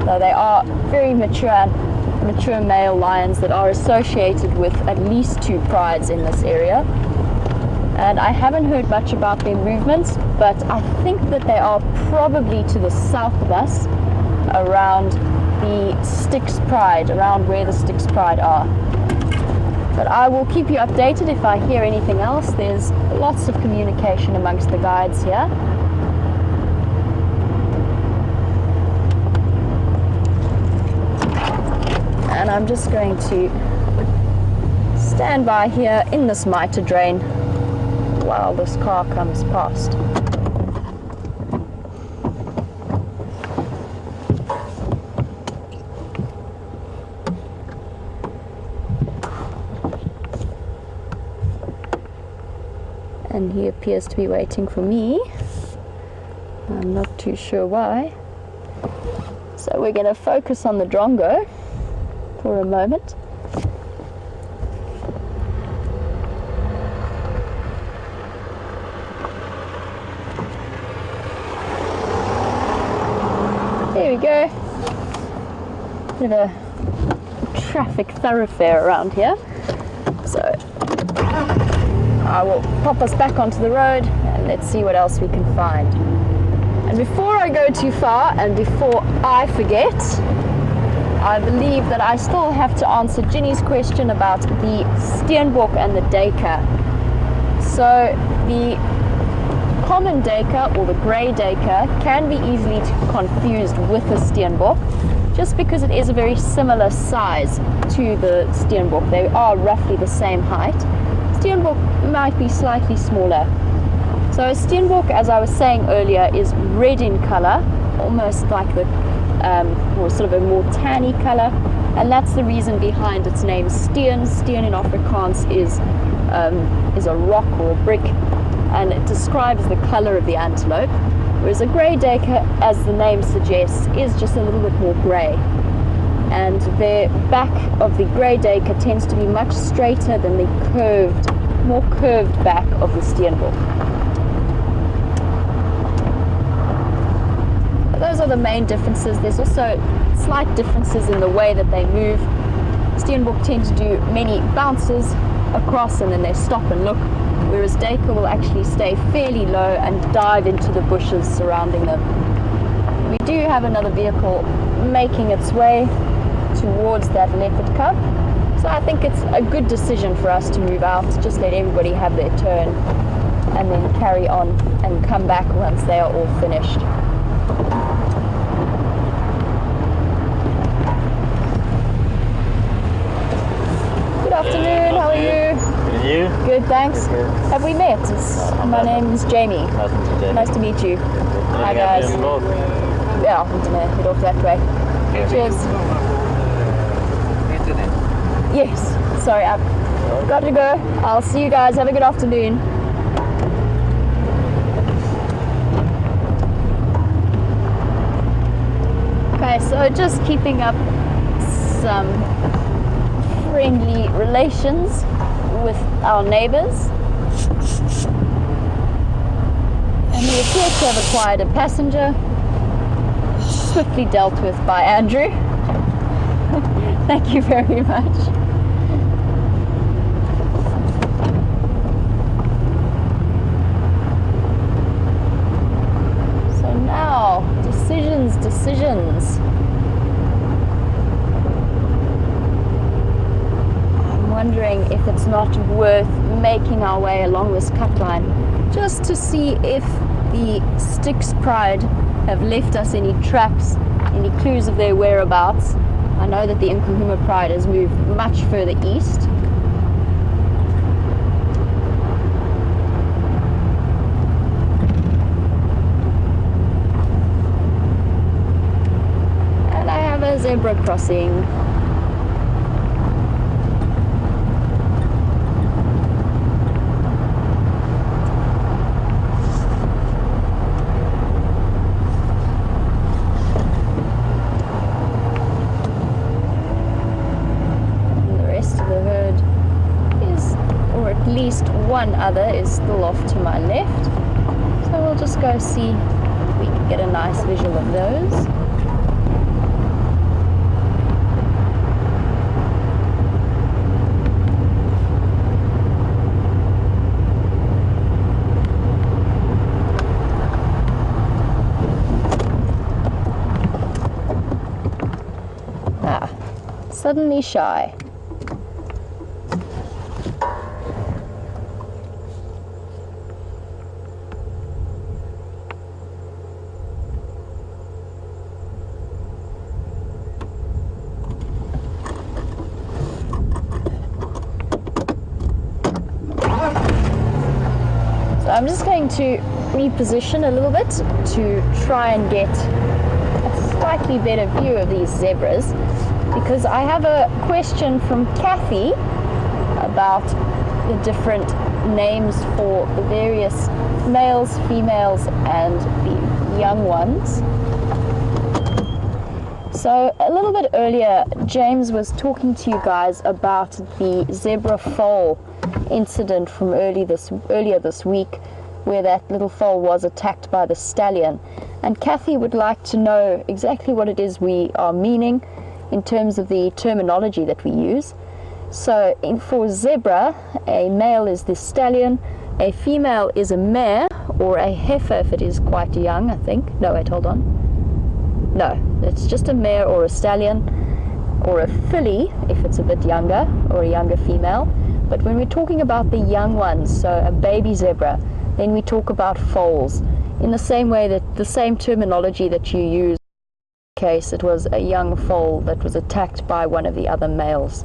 [SPEAKER 2] So they are very mature male lions that are associated with at least 2 prides in this area. And I haven't heard much about their movements, but I think that they are probably to the south of us, around the Styx Pride, around where the Styx Pride are. But I will keep you updated if I hear anything else. There's lots of communication amongst the guides here. And I'm just going to stand by here in this mitre drain while this car comes past. And he appears to be waiting for me. I'm not too sure why. So we're going to focus on the drongo for a moment. There we go. Bit of a traffic thoroughfare around here. So I will pop us back onto the road and let's see what else we can find. And before I go too far and before I forget, I believe that I still have to answer Ginny's question about the steenbok and the duiker. So the common duiker, or the grey duiker, can be easily confused with a steenbok, just because it is a very similar size to the steenbok. They are roughly the same height. Steenbok might be slightly smaller. So a steenbok, as I was saying earlier, is red in color, almost like the or sort of a more tanny color, and that's the reason behind its name Steen. Steen in Afrikaans is is a rock or a brick, and it describes the color of the antelope, whereas a grey duiker, as the name suggests, is just a little bit more grey. And the back of the grey duiker tends to be much straighter than the more curved back of the steenbok. Those are the main differences. There's also slight differences in the way that they move. Steenbok tend to do many bounces across and then they stop and look, whereas duiker will actually stay fairly low and dive into the bushes surrounding them. We do have another vehicle making its way towards that leopard cub, so I think it's a good decision for us to move out, just let everybody have their turn and then carry on and come back once they are all finished. Good afternoon, how are you?
[SPEAKER 3] Good, and you?
[SPEAKER 2] Good, thanks.
[SPEAKER 3] Good.
[SPEAKER 2] Have we met? My name is Jamie. Nice to meet you. Hi guys. Yeah, I'm gonna head off that way. Cheers. Yes, sorry, I've got to go. I'll see you guys. Have a good afternoon. Okay, so just keeping up some friendly relations with our neighbors. And we appear to have acquired a passenger, swiftly dealt with by Andrew. Thank you very much. So now, decisions. I'm wondering if it's not worth making our way along this cut line just to see if the Styx Pride have left us any tracks, any clues of their whereabouts. I know that the Nkuhuma Pride has moved much further east. And I have a zebra crossing. One other is still off to my left, so we'll just go see if we can get a nice visual of those. Suddenly shy. I'm just going to reposition a little bit to try and get a slightly better view of these zebras, because I have a question from Kathy about the different names for the various males, females, and the young ones. So a little bit earlier, James was talking to you guys about the zebra foal incident from earlier this week, where that little foal was attacked by the stallion, and Kathy would like to know exactly what it is we are meaning in terms of the terminology that we use. So for zebra, a male is the stallion, a female is a mare or a heifer if it is quite young, I think. No, wait, hold on. No, it's just a mare or a stallion, or a filly if it's a bit younger, or a younger female. But when we're talking about the young ones, so a baby zebra, then we talk about foals in the same way, that the same terminology that you use. In this case, it was a young foal that was attacked by one of the other males.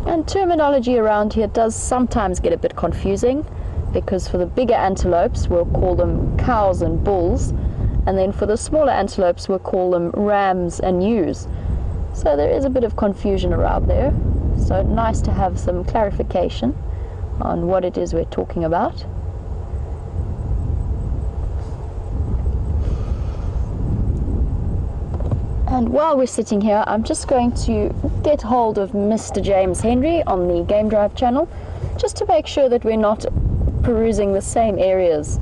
[SPEAKER 2] And terminology around here does sometimes get a bit confusing, because for the bigger antelopes we'll call them cows and bulls, and then for the smaller antelopes we'll call them rams and ewes. So there is a bit of confusion around there. So nice to have some clarification on what it is we're talking about. And while we're sitting here, I'm just going to get hold of Mr. James Henry on the Game Drive channel, just to make sure that we're not perusing the same areas.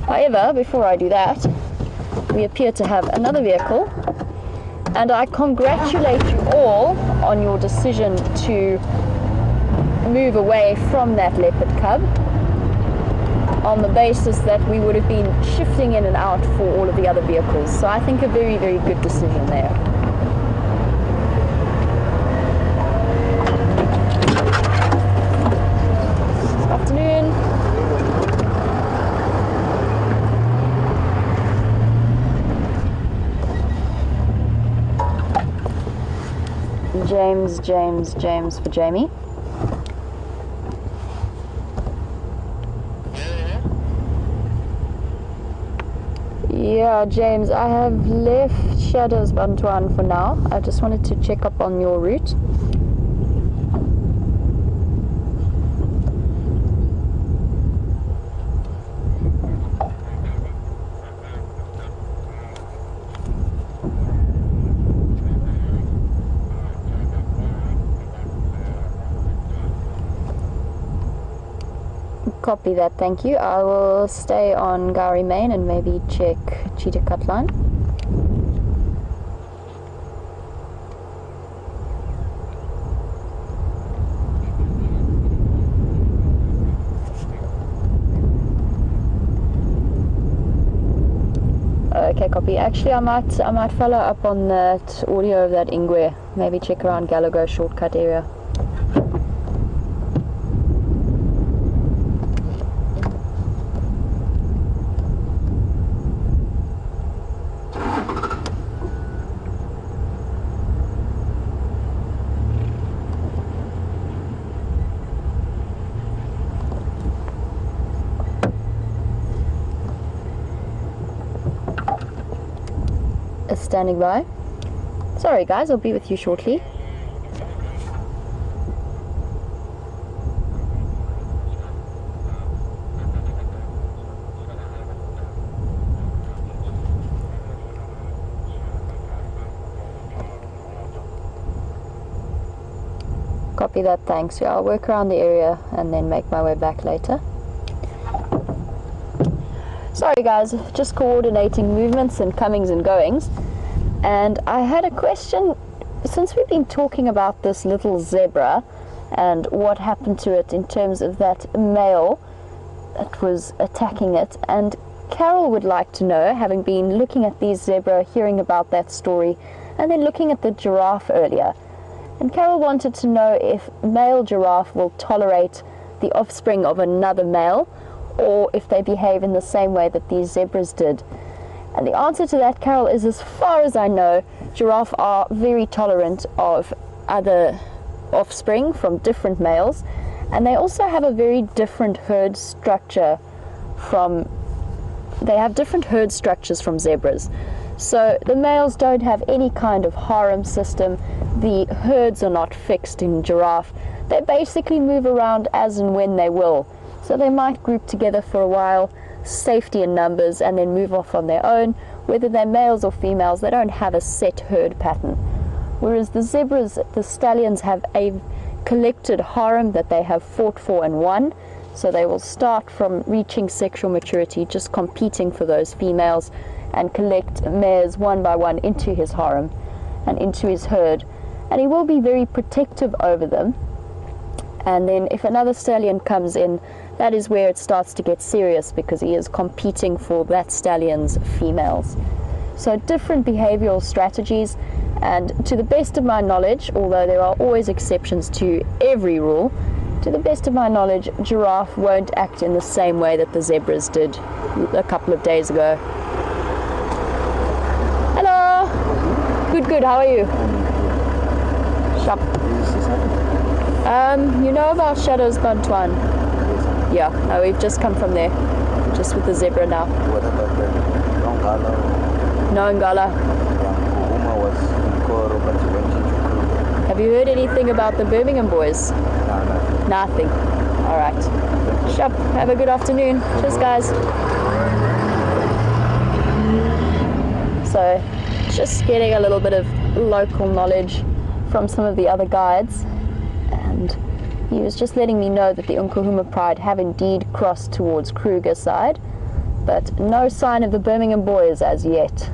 [SPEAKER 2] However, before I do that, we appear to have another vehicle, and I congratulate you all on your decision to move away from that leopard cub, on the basis that we would have been shifting in and out for all of the other vehicles. So I think a very, very good decision there. Good afternoon. James for Jamie. Yeah, James, I have left Shadows Bantuan for now. I just wanted to check up on your route. Copy that, thank you. I will stay on Gowrie Main and maybe check Cheetah Cut Line. Okay, copy. Actually, I might follow up on that audio of that Ingwe. Maybe check around Galago shortcut area. Standing by. Sorry guys, I'll be with you shortly. Copy that, thanks. Yeah, I'll work around the area and then make my way back later. Sorry guys, just coordinating movements and comings and goings. And I had a question, since we've been talking about this little zebra and what happened to it in terms of that male that was attacking it, and Carol would like to know, having been looking at these zebra, hearing about that story, and then looking at the giraffe earlier. And Carol wanted to know if male giraffe will tolerate the offspring of another male, or if they behave in the same way that these zebras did. And the answer to that, Carol, is as far as I know, giraffe are very tolerant of other offspring from different males, and they also have a very different herd structure from, they have different herd structures from zebras. So the males don't have any kind of harem system, the herds are not fixed in giraffe, they basically move around as and when they will. So they might group together for a while, safety in numbers, and then move off on their own. Whether they're males or females, they don't have a set herd pattern. Whereas the zebras, the stallions, have a collected harem that they have fought for and won. So they will start from reaching sexual maturity, just competing for those females, and collect mares one by one into his harem and into his herd. And he will be very protective over them. And then if another stallion comes in, that is where it starts to get serious, because he is competing for that stallion's females. So different behavioral strategies, and to the best of my knowledge, although there are always exceptions to every rule, to the best of my knowledge, giraffe won't act in the same way that the zebras did a couple of days ago. Hello! Good, how are you? Shop. You know about Shadows Bantuan? Yeah, no, we've just come from there, just with the zebra now.
[SPEAKER 4] What about the Ngala?
[SPEAKER 2] No Ngala.
[SPEAKER 4] Uma was in Koro, but she went into Kuru.
[SPEAKER 2] Have you heard anything about the Birmingham boys?
[SPEAKER 1] No.
[SPEAKER 2] Nothing. All right. Shop. Have a good afternoon. Cheers, guys. So, just getting a little bit of local knowledge from some of the other guides, and he was just letting me know that the Nkuhuma Pride have indeed crossed towards Kruger side, but no sign of the Birmingham boys as yet.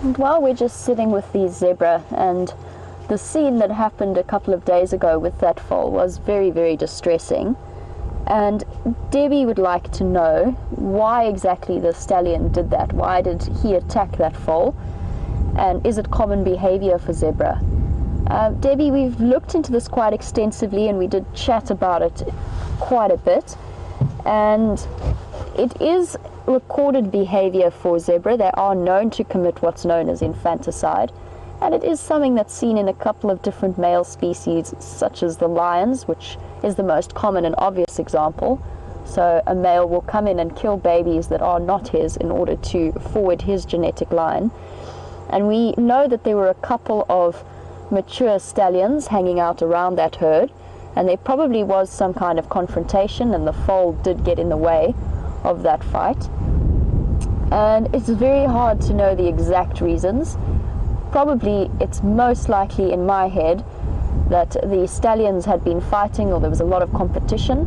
[SPEAKER 2] And while we're just sitting with the zebra, and the scene that happened a couple of days ago with that foal was very, very distressing, and Debbie would like to know why exactly the stallion did that. Why did he attack that foal, and is it common behavior for zebra? Debbie, we've looked into this quite extensively, and we did chat about it quite a bit, and it is recorded behavior for zebra. They are known to commit what's known as infanticide, and it is something that's seen in a couple of different male species, such as the lions, which is the most common and obvious example. So a male will come in and kill babies that are not his in order to forward his genetic line. And we know that there were a couple of mature stallions hanging out around that herd, and there probably was some kind of confrontation, and the foal did get in the way of that fight. And it's very hard to know the exact reasons. Probably it's most likely, in my head, that the stallions had been fighting, or there was a lot of competition.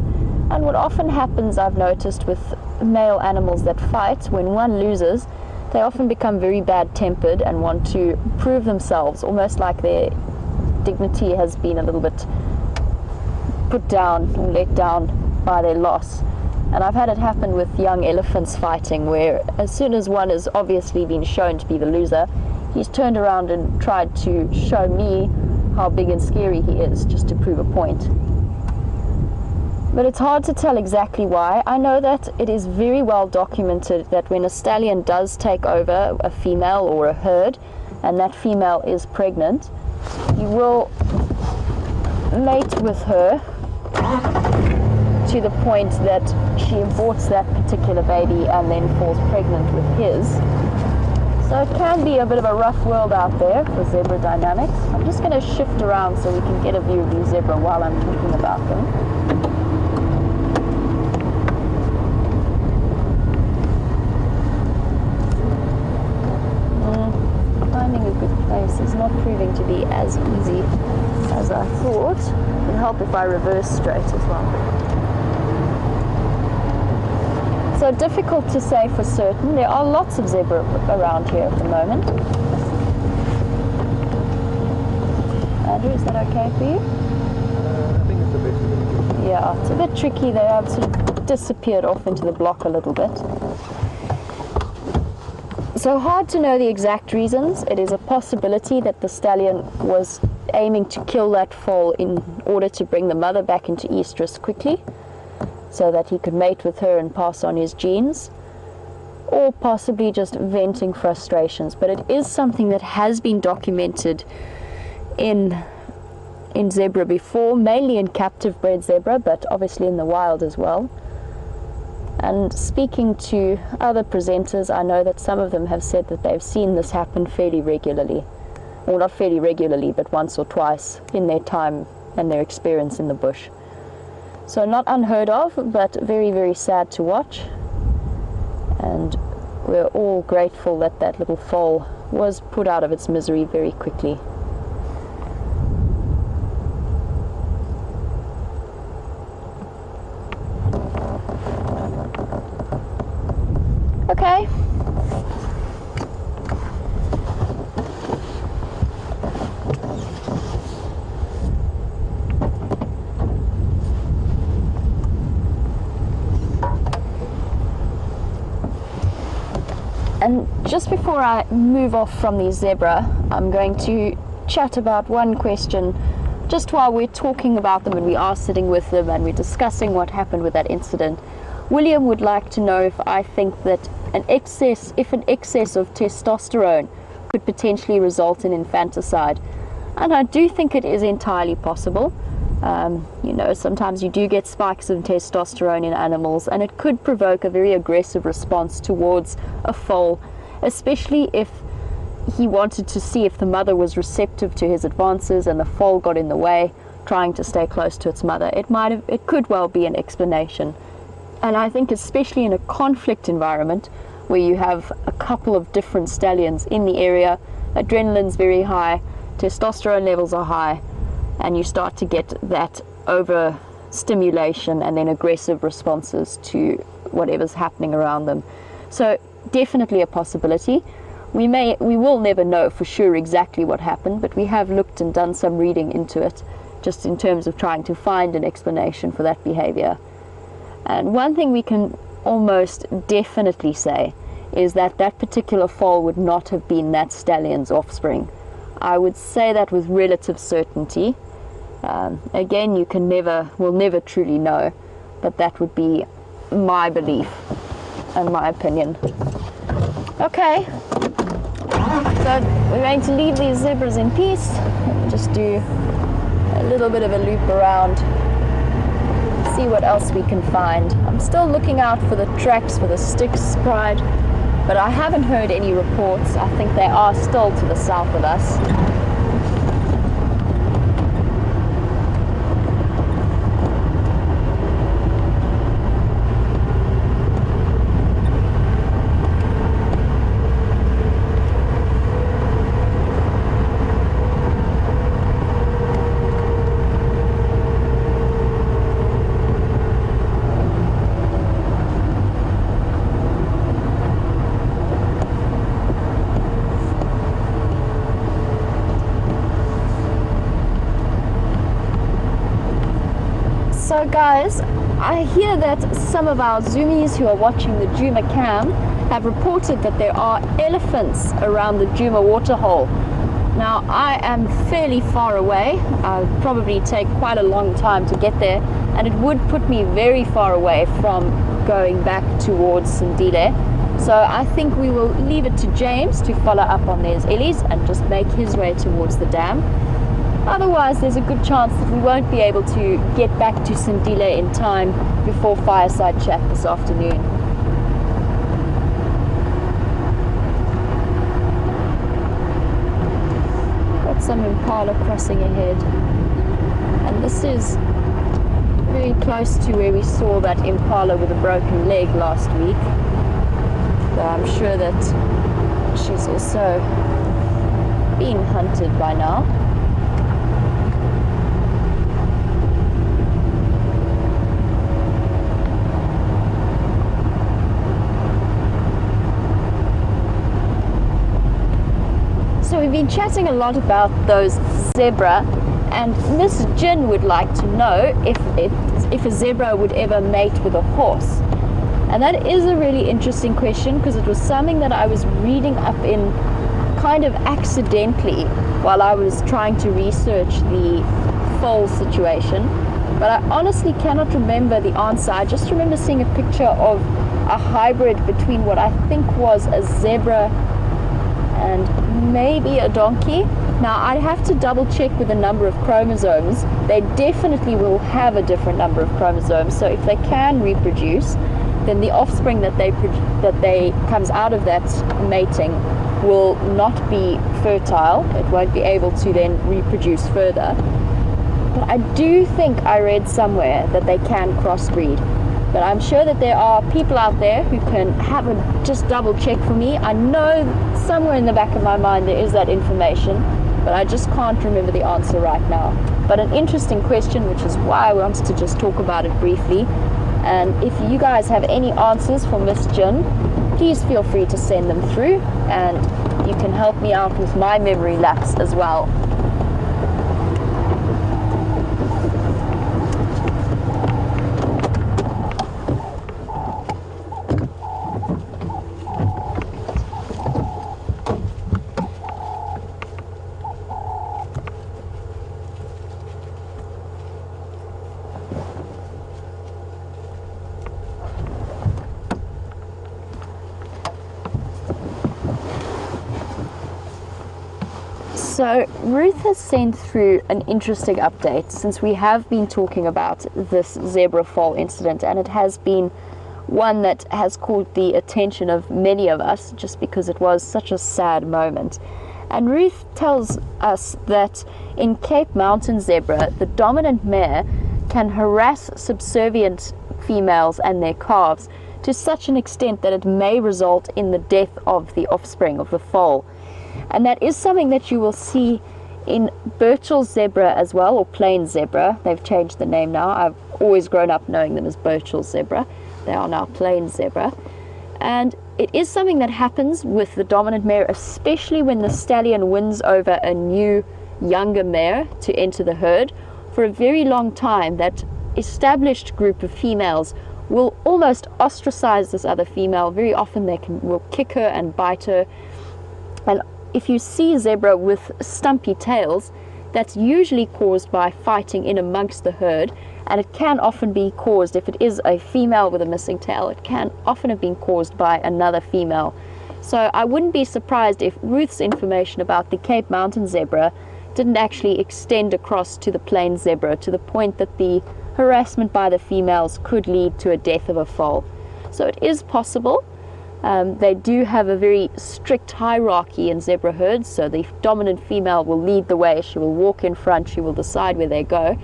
[SPEAKER 2] And what often happens, I've noticed, with male animals that fight, when one loses, they often become very bad-tempered and want to prove themselves, almost like their dignity has been a little bit put down or let down by their loss. And I've had it happen with young elephants fighting, where as soon as one has obviously been shown to be the loser, he's turned around and tried to show me how big and scary he is, just to prove a point. But it's hard to tell exactly why. I know that it is very well documented that when a stallion does take over a female or a herd, and that female is pregnant, he will mate with her to the point that she aborts that particular baby and then falls pregnant with his. So it can be a bit of a rough world out there for zebra dynamics. I'm just going to shift around so we can get a view of the zebra while I'm talking about them. Finding a good place is not proving to be as easy as I thought. It would help if I reverse straight as well. So difficult to say for certain. There are lots of zebra around here at the moment. Andrew, is that okay for you?
[SPEAKER 4] I think it's a bit tricky.
[SPEAKER 2] Yeah, it's a bit tricky. They have sort of disappeared off into the block a little bit. So hard to know the exact reasons. It is a possibility that the stallion was aiming to kill that foal in order to bring the mother back into estrus quickly, so that he could mate with her and pass on his genes, or possibly just venting frustrations. But it is something that has been documented in zebra before, mainly in captive bred zebra, but obviously in the wild as well. And speaking to other presenters, I know that some of them have said that they've seen this happen fairly regularly. Well, not fairly regularly, but once or twice in their time and their experience in the bush. So not unheard of, but very, very sad to watch. And we're all grateful that that little foal was put out of its misery very quickly. Okay. And just before I move off from the zebra, I'm going to chat about one question just while we're talking about them and we are sitting with them and we're discussing what happened with that incident, William would like to know if I think that an excess of testosterone could potentially result in infanticide. And I do think it is entirely possible. You know, sometimes you do get spikes of testosterone in animals, and it could provoke a very aggressive response towards a foal, especially if he wanted to see if the mother was receptive to his advances and the foal got in the way, trying to stay close to its mother. It could well be an explanation. And I think especially in a conflict environment where you have a couple of different stallions in the area, adrenaline's very high, testosterone levels are high, and you start to get that overstimulation and then aggressive responses to whatever's happening around them. So definitely a possibility. We will never know for sure exactly what happened, but we have looked and done some reading into it, just in terms of trying to find an explanation for that behavior. And one thing we can almost definitely say is that that particular foal would not have been that stallion's offspring. I would say that with relative certainty. Again, will never truly know, but that would be my belief and my opinion. Okay, so we're going to leave these zebras in peace and just do a little bit of a loop around, see what else we can find. I'm still looking out for the tracks for the Styx pride, but I haven't heard any reports. I think they are still to the south of us. So guys, I hear that some of our zoomies who are watching the Djuma cam have reported that there are elephants around the Djuma waterhole. Now I am fairly far away. I'll probably take quite a long time to get there, and it would put me very far away from going back towards Sandile. So I think we will leave it to James to follow up on those Ellies and just make his way towards the dam. Otherwise, there's a good chance that we won't be able to get back to Sandile in time before fireside chat this afternoon. Got some impala crossing ahead, and this is very close to where we saw that impala with a broken leg last week. So I'm sure that she's also been hunted by now. So we've been chatting a lot about those zebra, and Miss Jin would like to know if a zebra would ever mate with a horse. And that is a really interesting question, because it was something that I was reading up in kind of accidentally while I was trying to research the foal situation. But I honestly cannot remember the answer. I just remember seeing a picture of a hybrid between what I think was a zebra and maybe a donkey. Now I'd have to double check with the number of chromosomes. They definitely will have a different number of chromosomes, so if they can reproduce, then the offspring that they comes out of that mating will not be fertile. It won't be able to then reproduce further. But I do think I read somewhere that they can crossbreed. But I'm sure that there are people out there who can have a just double check for me. I know somewhere in the back of my mind there is that information, but I just can't remember the answer right now. But an interesting question, which is why I wanted to just talk about it briefly. And if you guys have any answers for Miss Jin, please feel free to send them through, and you can help me out with my memory lapse as well. So Ruth has sent through an interesting update since we have been talking about this zebra foal incident, and it has been one that has caught the attention of many of us just because it was such a sad moment. And Ruth tells us that in Cape Mountain zebra, the dominant mare can harass subservient females and their calves to such an extent that it may result in the death of the offspring of the foal. And that is something that you will see in Burchell's zebra as well, or plain zebra. They've changed the name now. I've always grown up knowing them as Burchell's zebra. They are now plain zebra. And it is something that happens with the dominant mare, especially when the stallion wins over a new, younger mare to enter the herd. For a very long time, that established group of females will almost ostracize this other female. Very often they will kick her and bite her. And if you see zebra with stumpy tails, that's usually caused by fighting in amongst the herd, and it can often be caused, if it is a female with a missing tail, it can often have been caused by another female. So I wouldn't be surprised if Ruth's information about the Cape Mountain zebra didn't actually extend across to the plain zebra, to the point that the harassment by the females could lead to a death of a foal. So it is possible. They do have a very strict hierarchy in zebra herds, so the dominant female will lead the way. She will walk in front, she will decide where they go,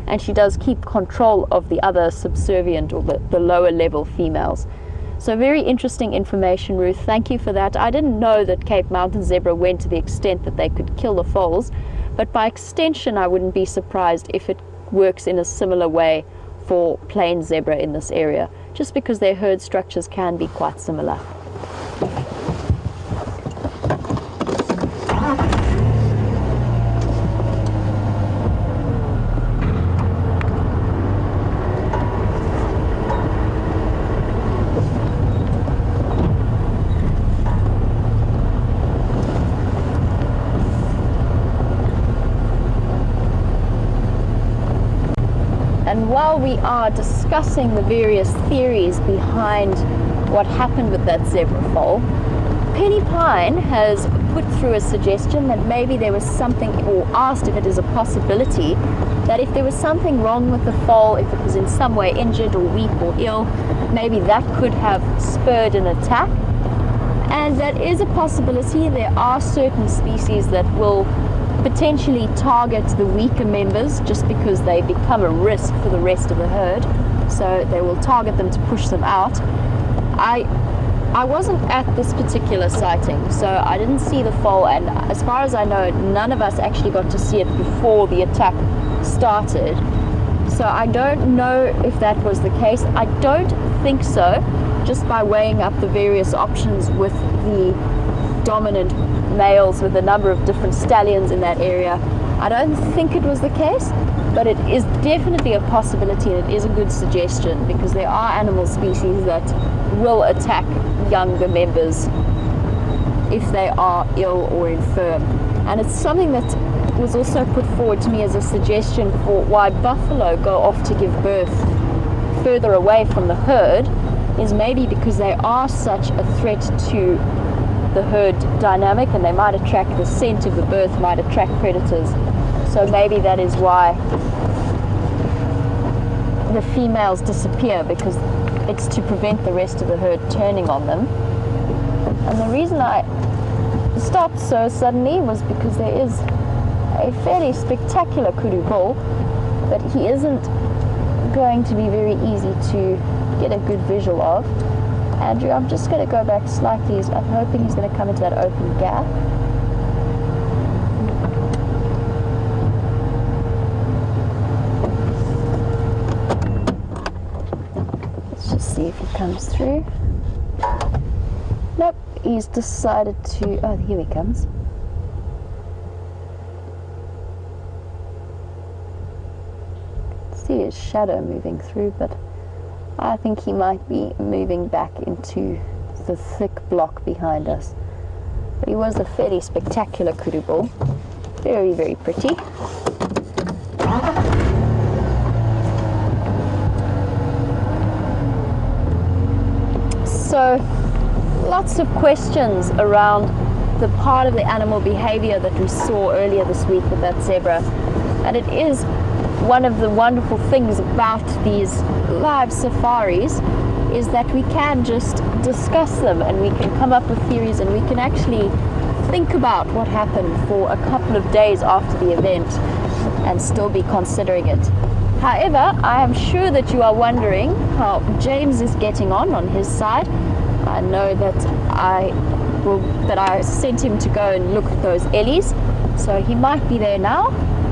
[SPEAKER 2] and she does keep control of the other subservient or the lower level females. So very interesting information, Ruth. Thank you for that. I didn't know that Cape Mountain zebra went to the extent that they could kill the foals, but by extension I wouldn't be surprised if it works in a similar way for plain zebra in this area, just because their herd structures can be quite similar. And while we are discussing the various theories behind what happened with that zebra foal, Penny Pine has put through a suggestion that maybe there was something, or asked if it is a possibility, that if there was something wrong with the foal, if it was in some way injured or weak or ill, maybe that could have spurred an attack. And that is a possibility. There are certain species that will potentially target the weaker members just because they become a risk for the rest of the herd, so they will target them to push them out. I wasn't at this particular sighting, so I didn't see the foal, and as far as I know, none of us actually got to see it before the attack started. So I don't know if that was the case. I don't think so, just by weighing up the various options with the dominant males, with a number of different stallions in that area. I don't think it was the case, but it is definitely a possibility, and it is a good suggestion, because there are animal species that will attack younger members if they are ill or infirm. And it's something that was also put forward to me as a suggestion for why buffalo go off to give birth further away from the herd, is maybe because they are such a threat to the herd dynamic, and they might attract, the scent of the birth might attract predators. So maybe that is why the females disappear, because it's to prevent the rest of the herd turning on them. And the reason I stopped so suddenly was because there is a fairly spectacular kudu bull, but he isn't going to be very easy to get a good visual of. Andrew, I'm just going to go back slightly. I'm hoping he's going to come into that open gap. Let's just see if he comes through. Nope, he's decided to... Oh, here he comes. See his shadow moving through, but I think he might be moving back into the thick block behind us. But he was a fairly spectacular kudu bull. Very, very pretty. So, lots of questions around the part of the animal behavior that we saw earlier this week with that zebra. And it is one of the wonderful things about these live safaris is that we can just discuss them and we can come up with theories and we can actually think about what happened for a couple of days after the event and still be considering it. However, I am sure that you are wondering how James is getting on his side. I know that I sent him to go and look at those Ellies, so he might be there now.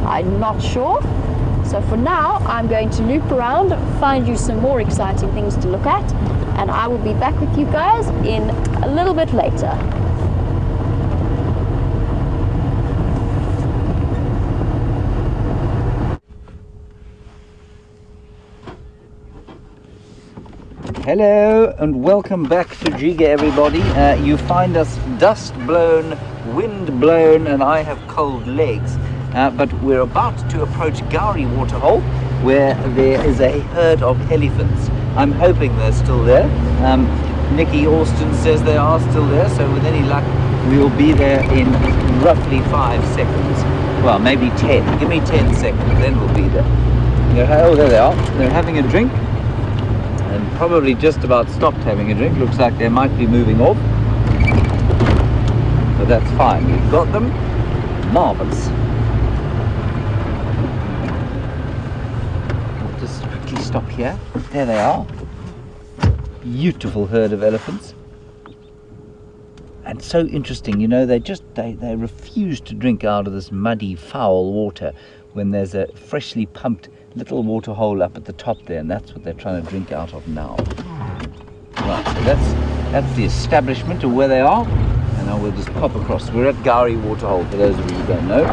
[SPEAKER 2] I'm not sure. So for now, I'm going to loop around, find you some more exciting things to look at, and I will be back with you guys in a little bit later.
[SPEAKER 1] Hello and welcome back to Jiga, everybody. You find us dust blown, wind blown, and I have cold legs. But we're about to approach Gowrie Waterhole, where there is a herd of elephants. I'm hoping they're still there. Nikki Austin says they are still there, so with any luck we'll be there in roughly 5 seconds. Well, maybe 10. Give me 10 seconds, then we'll be there. Oh, there they are. They're having a drink. And probably just about stopped having a drink. Looks like they might be moving off. But that's fine. We've got them. Marvelous. I'll just quickly stop here. There they are. Beautiful herd of elephants. And so interesting, you know, they refuse to drink out of this muddy, foul water when there's a freshly pumped little water hole up at the top there, and that's what they're trying to drink out of now. Right, so that's the establishment of where they are, and now we'll just pop across. We're at Gowrie Waterhole, for those of you who don't know.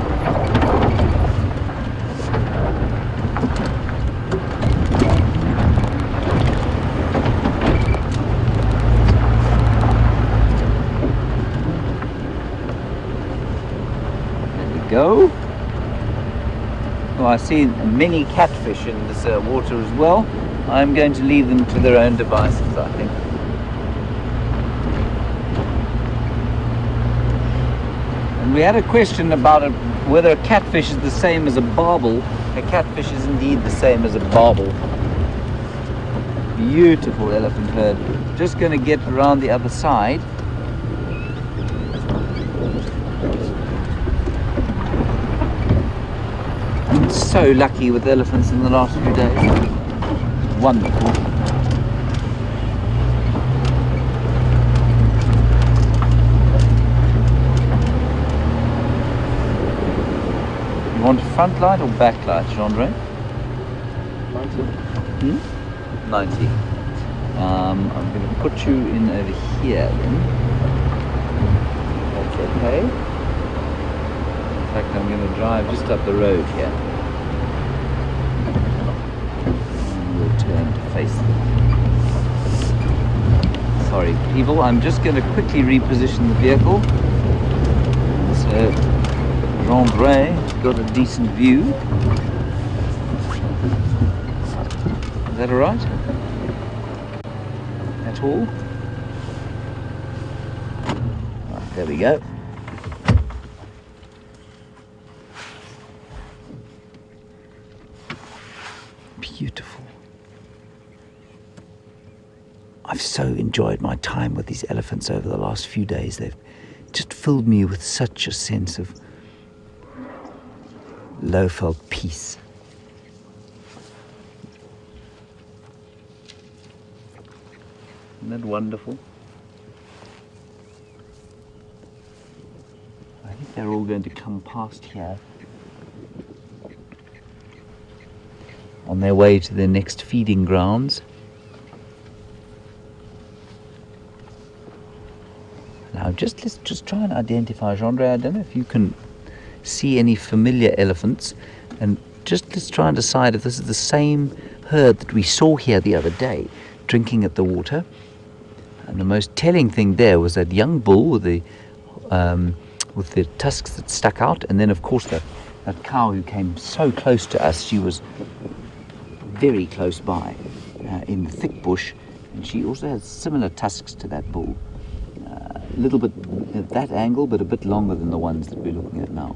[SPEAKER 1] There we go. Oh, I see many catfish in this water as well. I'm going to leave them to their own devices, I think. And we had a question about whether a catfish is the same as a barbel. A catfish is indeed the same as a barbel. Beautiful elephant herd. Just going to get around the other side. So lucky with elephants in the last few days. Wonderful. You want front light or back light, Jean-Ray? 90. 90. I'm going to put you in over here then. That's okay. In fact, I'm going to drive just up the road here. Turn to face them. Sorry people, I'm just going to quickly reposition the vehicle so Jean-Bray got a decent view. Is that alright? At all? Right, there we go. Beautiful. I've so enjoyed my time with these elephants over the last few days. They've just filled me with such a sense of low-felt peace. Isn't that wonderful? I think they're all going to come past here on their way to their next feeding grounds. Now let's just try and identify, Jean-Ray. I don't know if you can see any familiar elephants, and let's try and decide if this is the same herd that we saw here the other day drinking at the water. And the most telling thing there was that young bull with the tusks that stuck out, and then of course that cow who came so close to us. She was very close by in the thick bush, and she also has similar tusks to that bull. a little bit at that angle, but a bit longer than the ones that we're looking at now.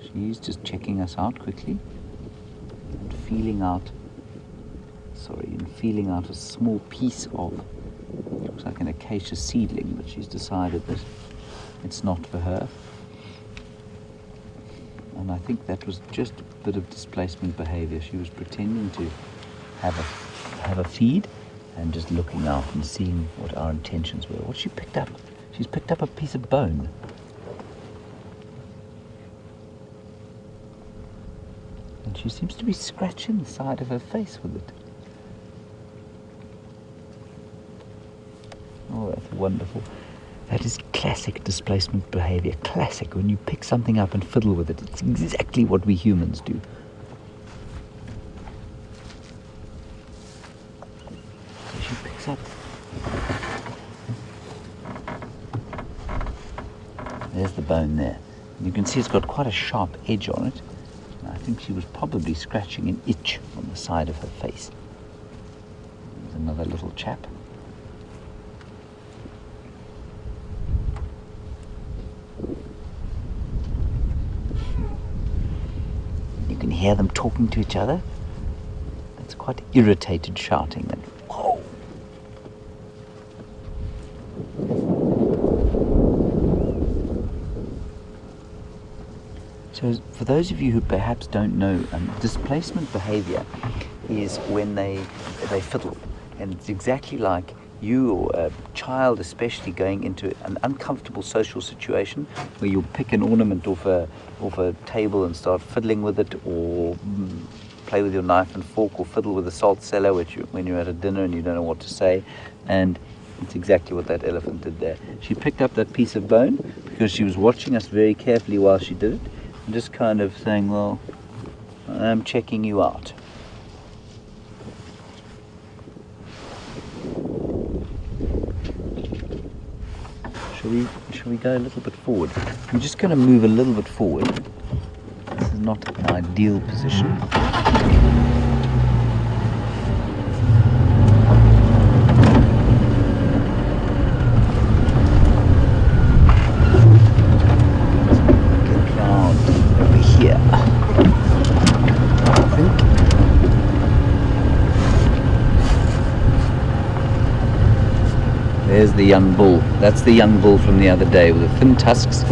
[SPEAKER 1] She's just checking us out quickly and feeling out a small piece of, looks like an acacia seedling, but she's decided that it's not for her. And I think that was just a bit of displacement behavior. She was pretending to have a feed and just looking out and seeing what our intentions were. What she picked up? She's picked up a piece of bone. And she seems to be scratching the side of her face with it. Oh, that's wonderful. That is classic displacement behavior. Classic. When you pick something up and fiddle with it, it's exactly what we humans do. So she picks up. There's the bone there. And you can see it's got quite a sharp edge on it. And I think she was probably scratching an itch on the side of her face. There's another little chap. Hear them talking to each other. That's quite irritated shouting. And whoa! So for those of you who perhaps don't know, displacement behavior is when they fiddle, and it's exactly like you or a child especially going into an uncomfortable social situation where you'll pick an ornament off a table and start fiddling with it, or play with your knife and fork, or fiddle with a salt cellar when you're at a dinner and you don't know what to say. And it's exactly what that elephant did there. She picked up that piece of bone because she was watching us very carefully while she did it, and just kind of saying, well, I'm checking you out. Shall we go a little bit forward? I'm just going to move a little bit forward. This is not an ideal position. Get round over here. I think. There's the young bull. That's the young bull from the other day with the thin tusks.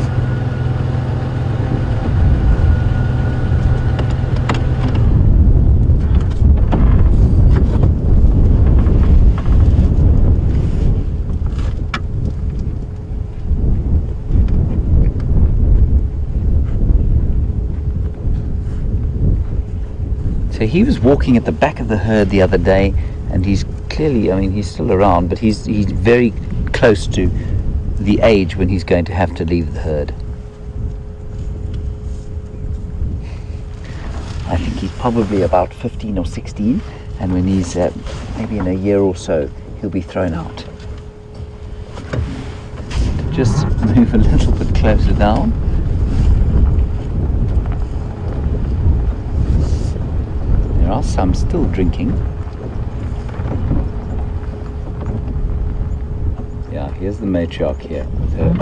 [SPEAKER 1] So he was walking at the back of the herd the other day, and he's clearly, I mean, he's still around, but he's very close to the age when he's going to have to leave the herd. I think he's probably about 15 or 16, and when he's maybe in a year or so, he'll be thrown out. Just move a little bit closer down. There are some still drinking. Yeah, here's the matriarch here with her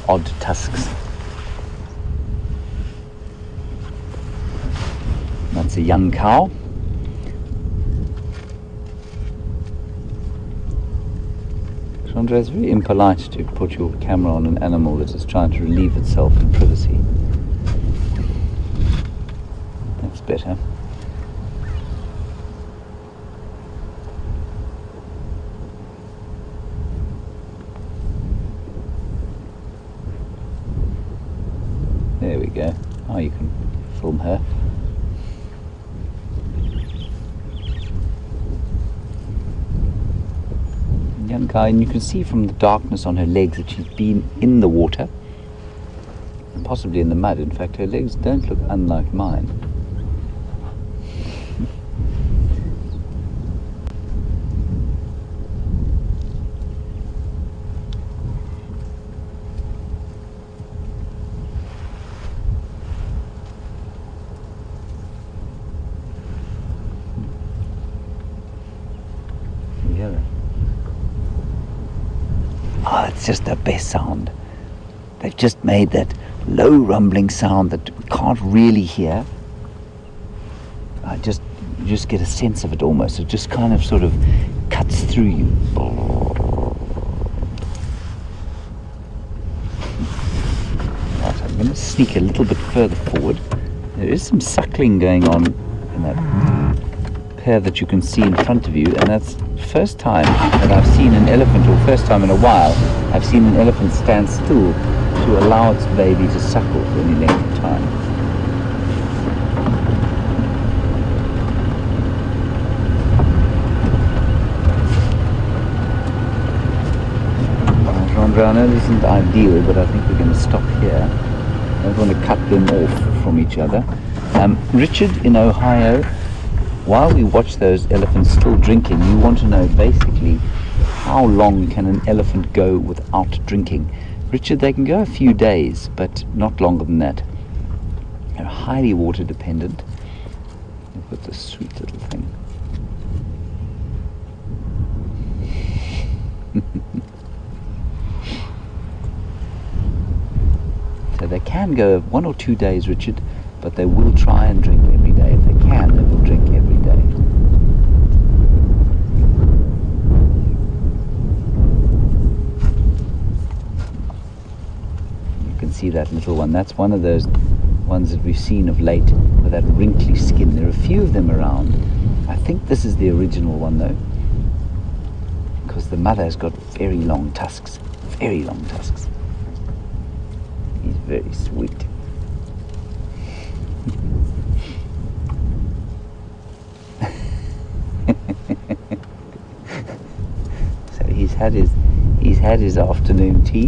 [SPEAKER 1] odd tusks. That's a young cow. Chandra, it's very impolite to put your camera on an animal that is trying to relieve itself in privacy. That's better. There we go. Oh, you can film her. Young cow, and you can see from the darkness on her legs that she's been in the water and possibly in the mud. In fact, her legs don't look unlike mine. It's just the best sound. They've just made that low rumbling sound that we can't really hear. You just get a sense of it almost. It just kind of sort of cuts through you. Right, I'm going to sneak a little bit further forward. There is some suckling going on in that pair that you can see in front of you, and that's the first time that I've seen an elephant, or first time in a while, I've seen an elephant stand still to allow its baby to suckle for any length of time. I know this isn't ideal, but I think we're going to stop here. I don't want to cut them off from each other. Richard in Ohio, while we watch those elephants still drinking, you want to know basically how long can an elephant go without drinking. Richard, they can go a few days, but not longer than that. They're highly water dependent. Look at this sweet little thing. So they can go 1 or 2 days, Richard, but they will try and drink every day. If they can, they will drink every day. You can see that little one. That's one of those ones that we've seen of late with that wrinkly skin. There are a few of them around. I think this is the original one though, because the mother has got very long tusks. Very long tusks. He's very sweet. So he's had his afternoon tea,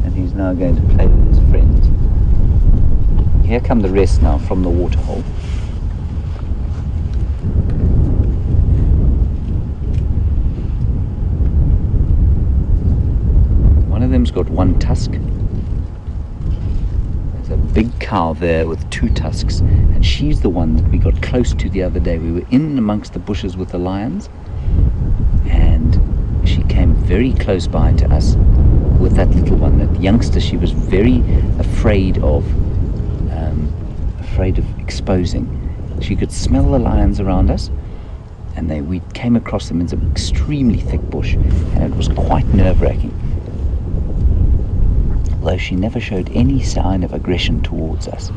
[SPEAKER 1] and he's now going to play with his friends. Here come the rest now from the waterhole. One of them's got one tusk. There's a big cow there with 2 tusks, and she's the one that we got close to the other day. We were in amongst the bushes with the lions, and she came very close by to us with that little one, that youngster. She was very afraid of exposing. She could smell the lions around us, and we came across them in some extremely thick bush, and it was quite nerve-wracking. Although she never showed any sign of aggression towards us.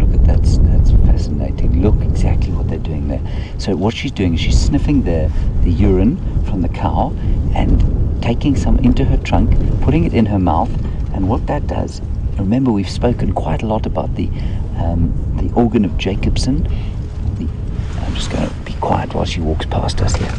[SPEAKER 1] Look at that, that's fascinating. Look exactly what they're doing there. So what she's doing is she's sniffing the urine from the cow and taking some into her trunk, putting it in her mouth, and what that does, remember we've spoken quite a lot about the organ of Jacobson. I'm just going to be quiet while she walks past us here.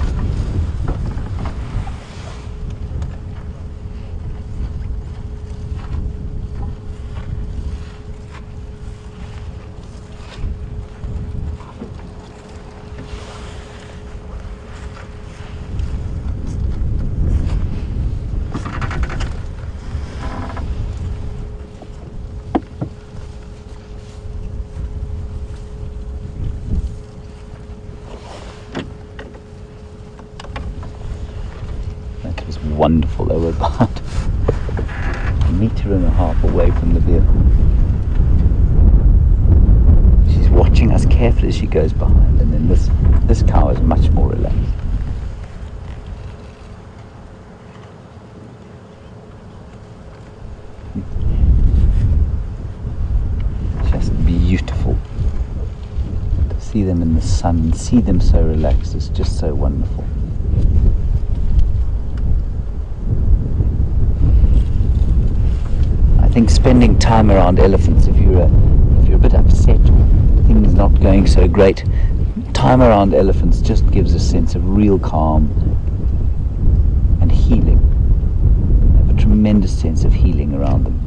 [SPEAKER 1] Wonderful. They were about 1.5 meters away from the vehicle. She's watching us carefully as she goes behind, and then this cow is much more relaxed. Just beautiful to see them in the sun, see them so relaxed. It's just so wonderful. I think spending time around elephants, if you're a bit upset or things not going so great, time around elephants just gives a sense of real calm and healing. I have a tremendous sense of healing around them.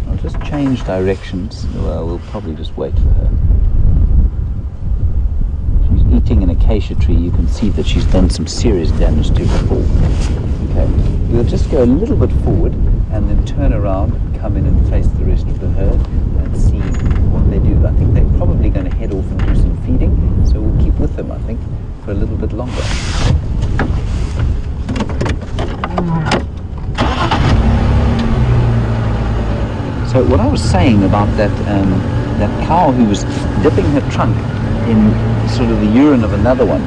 [SPEAKER 1] I'll just change directions. Well, we'll probably just wait for her. Eating an acacia tree. You can see that she's done some serious damage to her fall. Okay, we'll just go a little bit forward and then turn around, come in and face the rest of the herd and see what they do. I think they're probably going to head off and do some feeding, so we'll keep with them, I think, for a little bit longer. So what I was saying about that that cow who was dipping her trunk in sort of the urine of another one,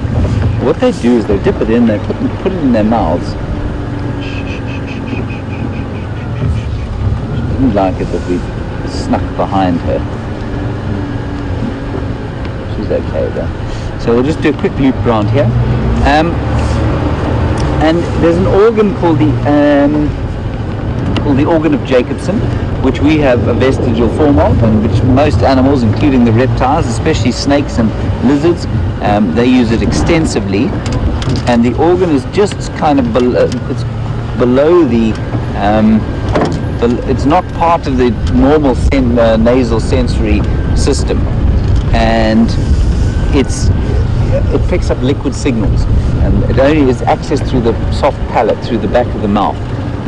[SPEAKER 1] what they do is they dip it in, they put it in their mouths. She didn't like it that we snuck behind her. She's okay though. So we'll just do a quick loop around here. And there's an organ called the organ of Jacobson, which we have a vestigial form of, and which most animals, including the reptiles, especially snakes and lizards, they use it extensively. And the organ is just kind of it's below the it's not part of the normal nasal sensory system, and it picks up liquid signals, and it only is accessed through the soft palate, through the back of the mouth,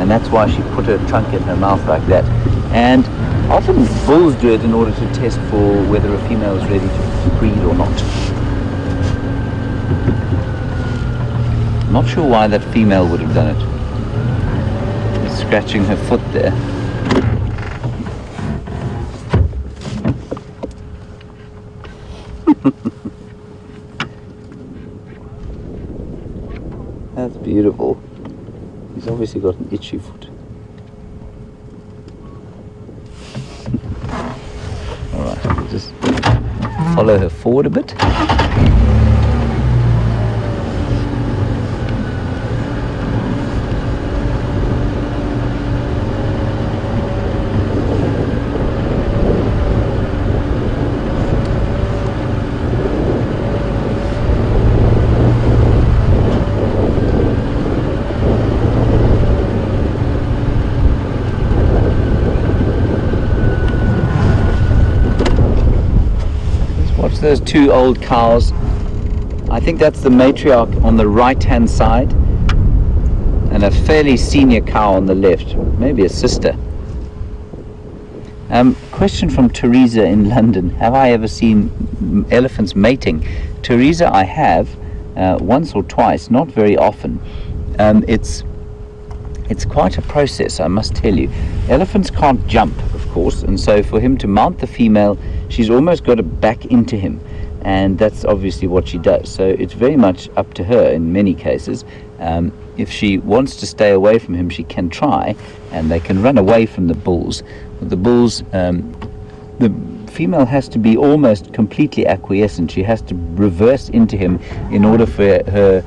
[SPEAKER 1] and that's why she put her trunk in her mouth like that. And often bulls do it in order to test for whether a female is ready to breed or not. Not sure why that female would have done it. She's scratching her foot there. That's beautiful. He's obviously got an itchy foot. Alright, we'll just follow her forward a bit. Those two old cows. I think that's the matriarch on the right hand side and a fairly senior cow on the left, maybe a sister. Question from Teresa in London: have I ever seen elephants mating? Teresa, I have, once or twice, not very often. It's quite a process, I must tell you. Elephants can't jump, of course, and so for him to mount the female, she's almost got to back into him, and that's obviously what she does. So it's very much up to her in many cases. If she wants to stay away from him, she can try, and they can run away from the bulls. But the bulls, the female has to be almost completely acquiescent. She has to reverse into him in order for her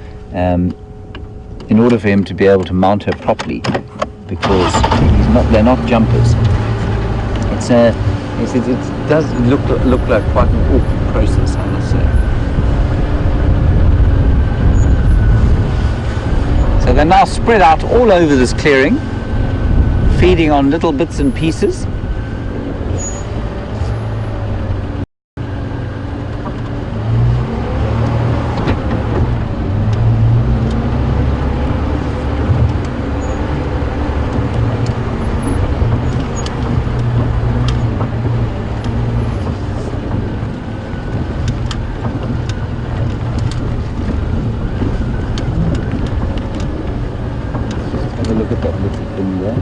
[SPEAKER 1] him to be able to mount her properly, because they're not jumpers. It does look like quite an awkward process, I must say. So they're now spread out all over this clearing, feeding on little bits and pieces. Look at that little thing there.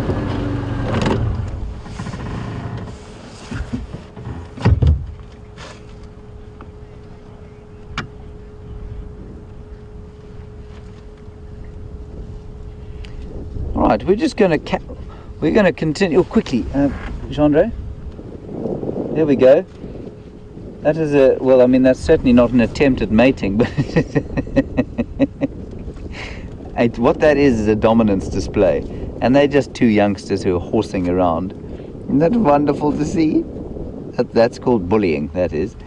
[SPEAKER 1] All right, we're going to continue quickly. Chandra, there we go. That is that's certainly not an attempt at mating, but what that is a dominance display, and they're just two youngsters who are horsing around. Isn't that wonderful to see? That's called bullying, that is.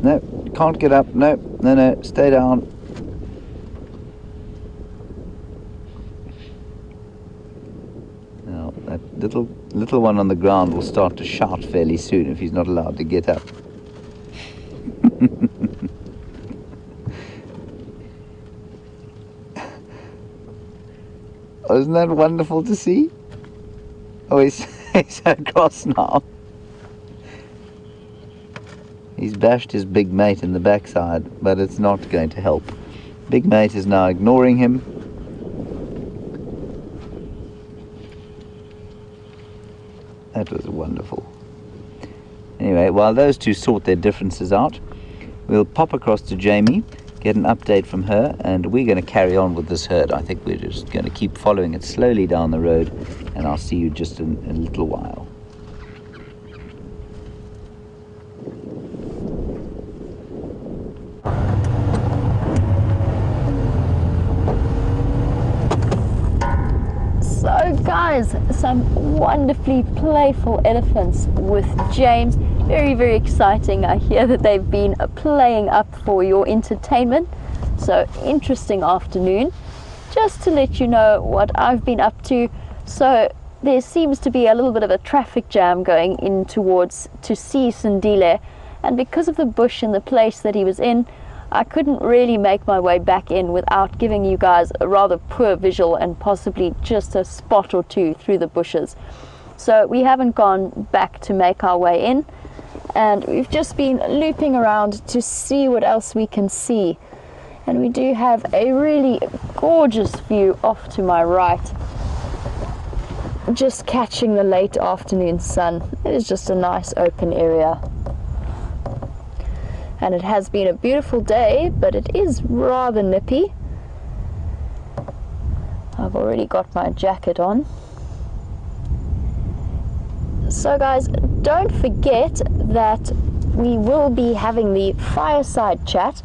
[SPEAKER 1] No, can't get up. No, stay down. That little one on the ground will start to shout fairly soon if he's not allowed to get up. Oh, isn't that wonderful to see? Oh, he's so cross now. He's bashed his big mate in the backside, but it's not going to help. Big mate is now ignoring him. That was wonderful. Anyway, while those two sort their differences out, we'll pop across to Jamie, get an update from her, and we're going to carry on with this herd. I think we're just going to keep following it slowly down the road, and I'll see you just in a little while.
[SPEAKER 2] So guys, some wonderfully playful elephants with James. Very, very exciting. I hear that they've been playing up for your entertainment. So interesting afternoon. Just to let you know what I've been up to. So there seems to be a little bit of a traffic jam going in towards to see Sandile, and because of the bush and the place that he was in, I couldn't really make my way back in without giving you guys a rather poor visual and possibly just a spot or two through the bushes. So we haven't gone back to make our way in, and we've just been looping around to see what else we can see. And we do have a really gorgeous view off to my right, just catching the late afternoon sun. It is just a nice open area. And it has been a beautiful day, but it is rather nippy. I've already got my jacket on. So guys, don't forget that we will be having the fireside chat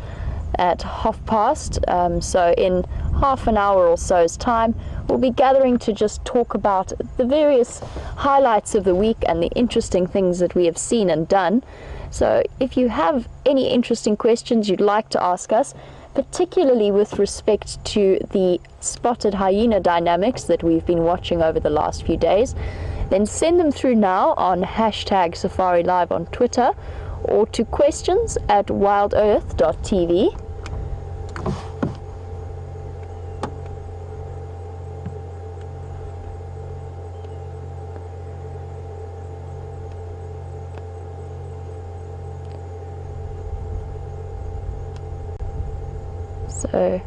[SPEAKER 2] at past:30. So in half an hour or so's time, we'll be gathering to just talk about the various highlights of the week and the interesting things that we have seen and done. So if you have any interesting questions you'd like to ask us, particularly with respect to the spotted hyena dynamics that we've been watching over the last few days, then send them through now on #SafariLive on Twitter, or to questions@wildearth.tv. So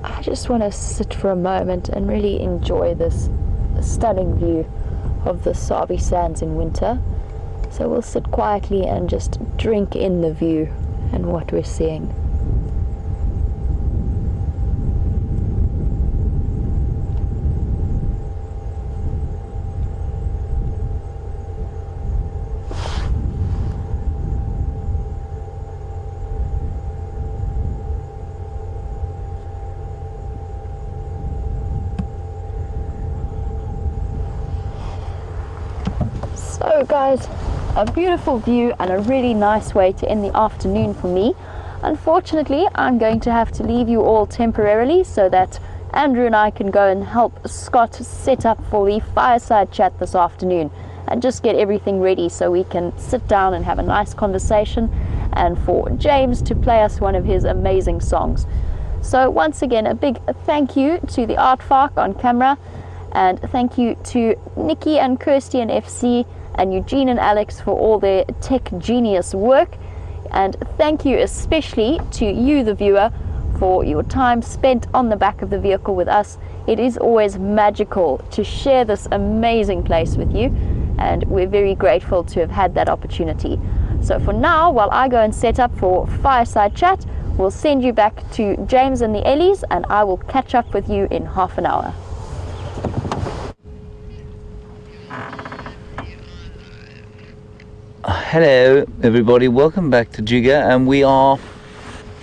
[SPEAKER 2] I just want to sit for a moment and really enjoy this stunning view of the Sabi Sands in winter. So we'll sit quietly and just drink in the view and what we're seeing. So guys, a beautiful view and a really nice way to end the afternoon for me. Unfortunately, I'm going to have to leave you all temporarily so that Andrew and I can go and help Scott set up for the fireside chat this afternoon and just get everything ready so we can sit down and have a nice conversation, and for James to play us one of his amazing songs. So once again, a big thank you to the Art Fark on camera, and thank you to Nikki and Kirsty and FC and Eugene and Alex for all their tech genius work. And thank you especially to you, the viewer, for your time spent on the back of the vehicle with us. It is always magical to share this amazing place with you, and we're very grateful to have had that opportunity. So for now, while I go and set up for fireside chat, we'll send you back to James and the Ellies, and I will catch up with you in half an hour.
[SPEAKER 1] Hello everybody, welcome back to Jiga, and we are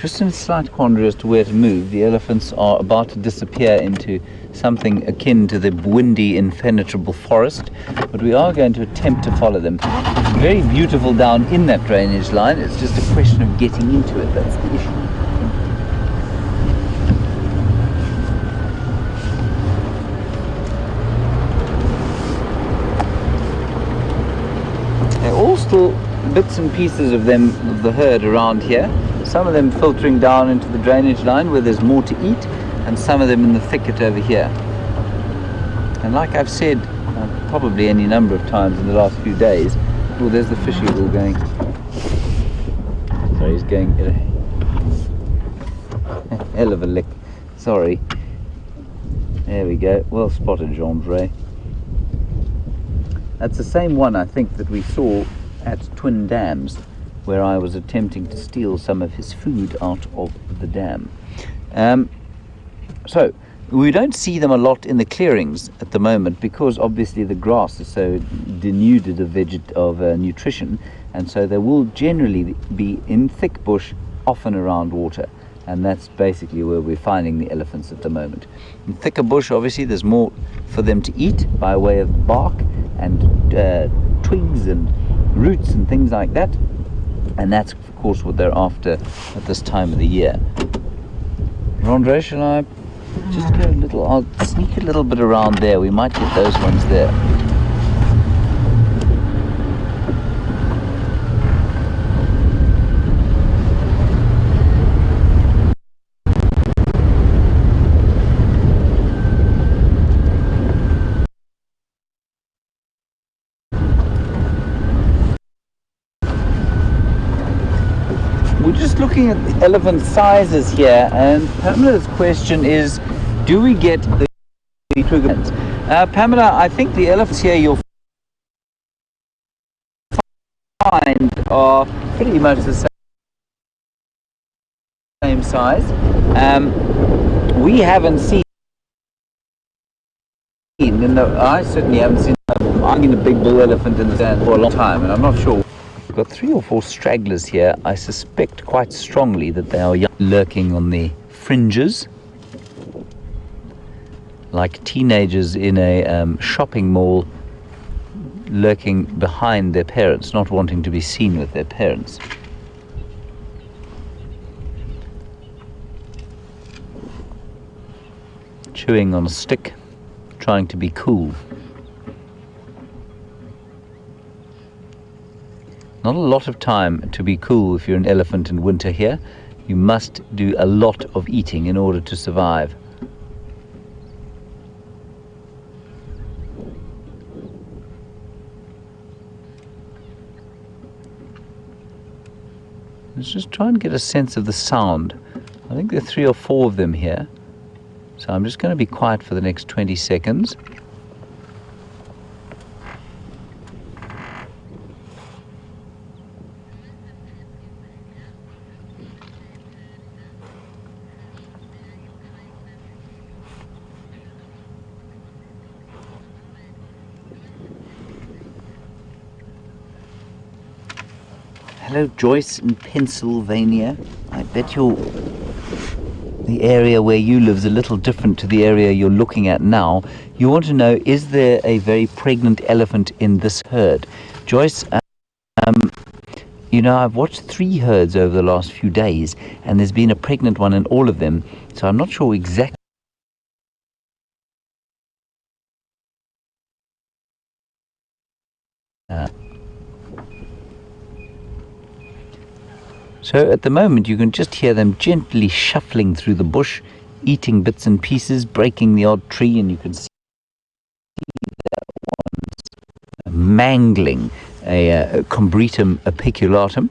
[SPEAKER 1] just in a slight quandary as to where to move. The elephants are about to disappear into something akin to the windy, impenetrable forest, but we are going to attempt to follow them. It's very beautiful down in that drainage line. It's just a question of getting into it, that's the issue. They're all still bits and pieces of them, of the herd around here. Some of them filtering down into the drainage line where there's more to eat, and some of them in the thicket over here. And like I've said probably any number of times in the last few days, oh, there's the fishy all going. Sorry, he's going a hell of a lick. Sorry. There we go. Well spotted, Jean-Dre. That's the same one, I think, that we saw at Twin Dams, where I was attempting to steal some of his food out of the dam. So we don't see them a lot in the clearings at the moment because obviously the grass is so denuded of nutrition, and so they will generally be in thick bush, often around water, and that's basically where we're finding the elephants at the moment. In thicker bush, obviously, there's more for them to eat by way of bark and twigs and roots and things like that, and that's of course what they're after at this time of the year. Rondre, shall I just go a little, I'll sneak a little bit around there, we might get those ones there. We're just looking at the elephant sizes here, and Pamela's question is, do we get the trigger bands? Pamela, I think the elephants here you'll find are pretty much the same size. We haven't seen, I certainly haven't seen, I've seen a big bull elephant in the stand for a long time, and I'm not sure. We've got 3 or 4 stragglers here. I suspect quite strongly that they are lurking on the fringes, like teenagers in a shopping mall, lurking behind their parents, not wanting to be seen with their parents. Chewing on a stick, trying to be cool. Not a lot of time to be cool if you're an elephant in winter here. You must do a lot of eating in order to survive. Let's just try and get a sense of the sound. I think there are 3 or 4 of them here. So I'm just going to be quiet for the next 20 seconds. Hello, Joyce in Pennsylvania. I bet the area where you live is a little different to the area you're looking at now. You want to know, is there a very pregnant elephant in this herd? Joyce, you know, I've watched 3 herds over the last few days, and there's been a pregnant one in all of them, so I'm not sure exactly. So at the moment you can just hear them gently shuffling through the bush, eating bits and pieces, breaking the odd tree, and you can see that one mangling a Combretum apiculatum,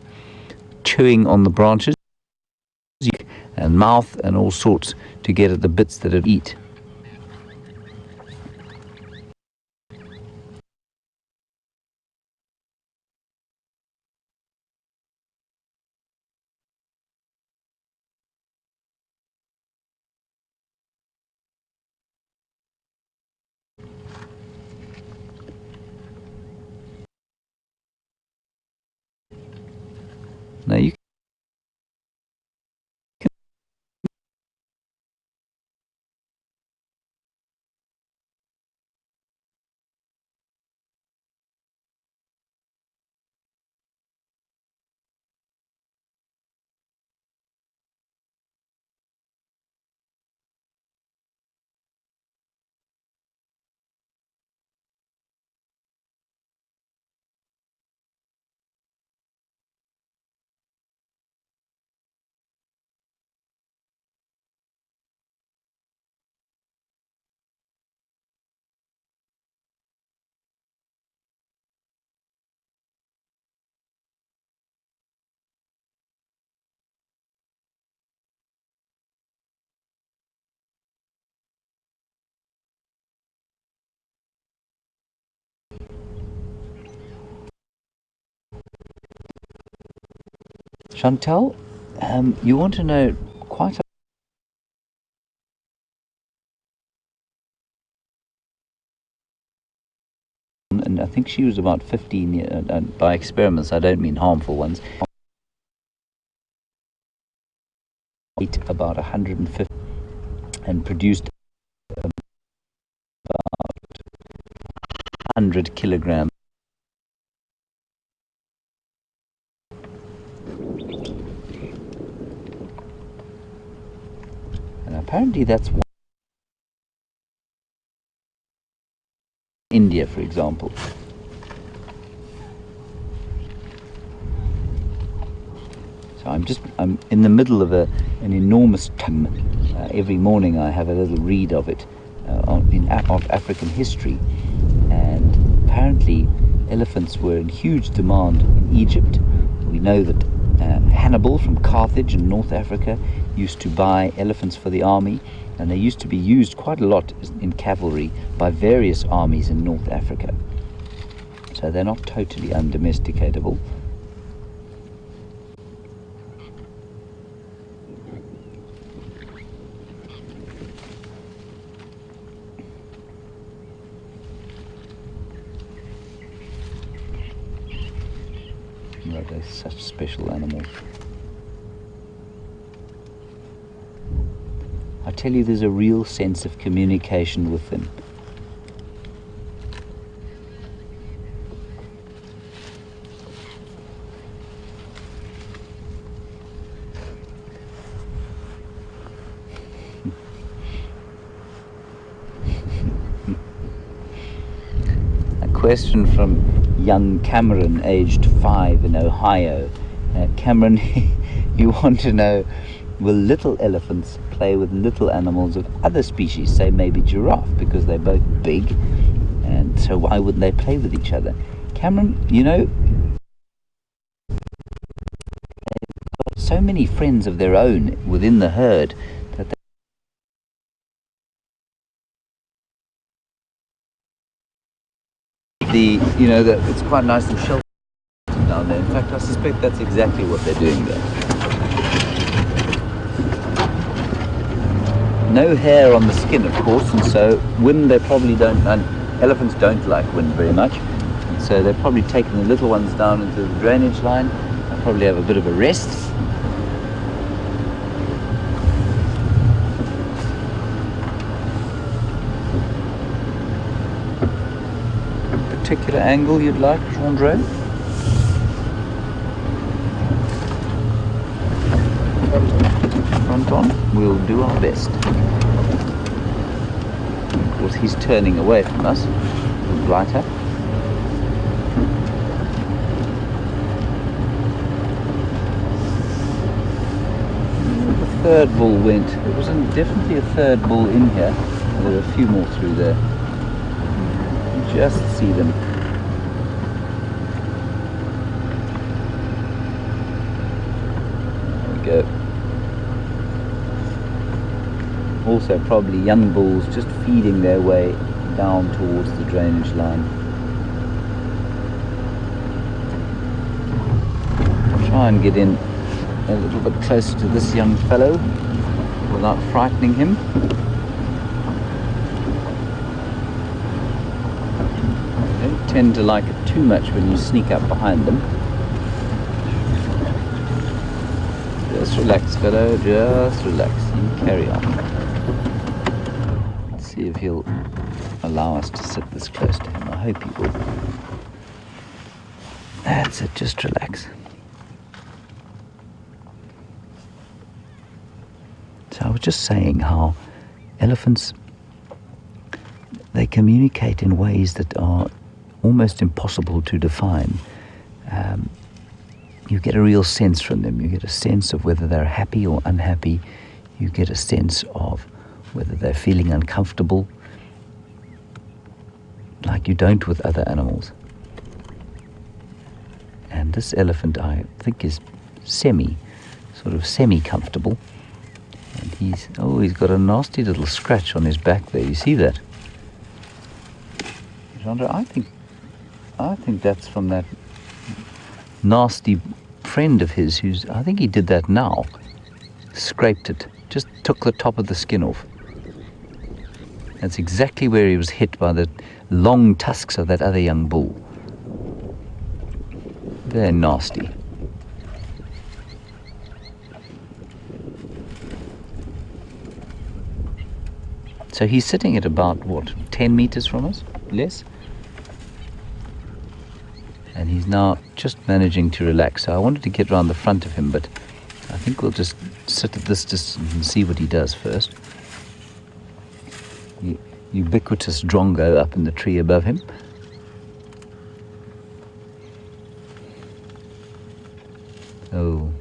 [SPEAKER 1] chewing on the branches and mouth and all sorts to get at the bits that it eat. Now you Chantal, you want to know quite a and I think she was about 15 years, and by experiments I don't mean harmful ones, ate about 150 and produced about 100 kilograms. And apparently that's India, for example. So I'm in the middle of an enormous tome. Every morning I have a little read of it of African history, and apparently elephants were in huge demand in Egypt. We know that Hannibal from Carthage in North Africa used to buy elephants for the army, and they used to be used quite a lot in cavalry by various armies in North Africa. So they're not totally undomesticatable. But they're such special animals. I tell you, there's a real sense of communication with them. A question from young Cameron, aged 5 in Ohio. Cameron, you want to know, will little elephants play with little animals of other species, say maybe giraffe, because they're both big, and so why wouldn't they play with each other? Cameron, you know, they've got so many friends of their own within the herd that it's quite nice and sheltered down there. In fact, I suspect that's exactly what they're doing there. No hair on the skin, of course, and so wind they probably don't, and elephants don't like wind very much, and so they're probably taking the little ones down into the drainage line. They'll probably have a bit of a rest. Particular angle you'd like, Jean-Dre? Front on, we'll do our best. Of course, he's turning away from us. Brighter. The third bull went. There was definitely a third bull in here. There are a few more through there. Just see them. There we go. Also probably young bulls just feeding their way down towards the drainage line. I'll try and get in a little bit closer to this young fellow without frightening him. Tend to like it too much when you sneak up behind them. Just relax, fellow, just relax. You carry on. Let's see if he'll allow us to sit this close to him. I hope he will. That's it, just relax. So I was just saying how elephants, they communicate in ways that are almost impossible to define. You get a real sense from them. You get a sense of whether they're happy or unhappy. You get a sense of whether they're feeling uncomfortable, like you don't with other animals. And this elephant, I think, is semi-comfortable. And he's got a nasty little scratch on his back there. You see that? Chandra, I think that's from that nasty friend of his who's, I think he did that now, scraped it, just took the top of the skin off. That's exactly where he was hit by the long tusks of that other young bull. They're nasty. So he's sitting at about, what, 10 meters from us? Less? And he's now just managing to relax. So I wanted to get around the front of him, but I think we'll just sit at this distance and see what he does first. The ubiquitous drongo up in the tree above him. Oh,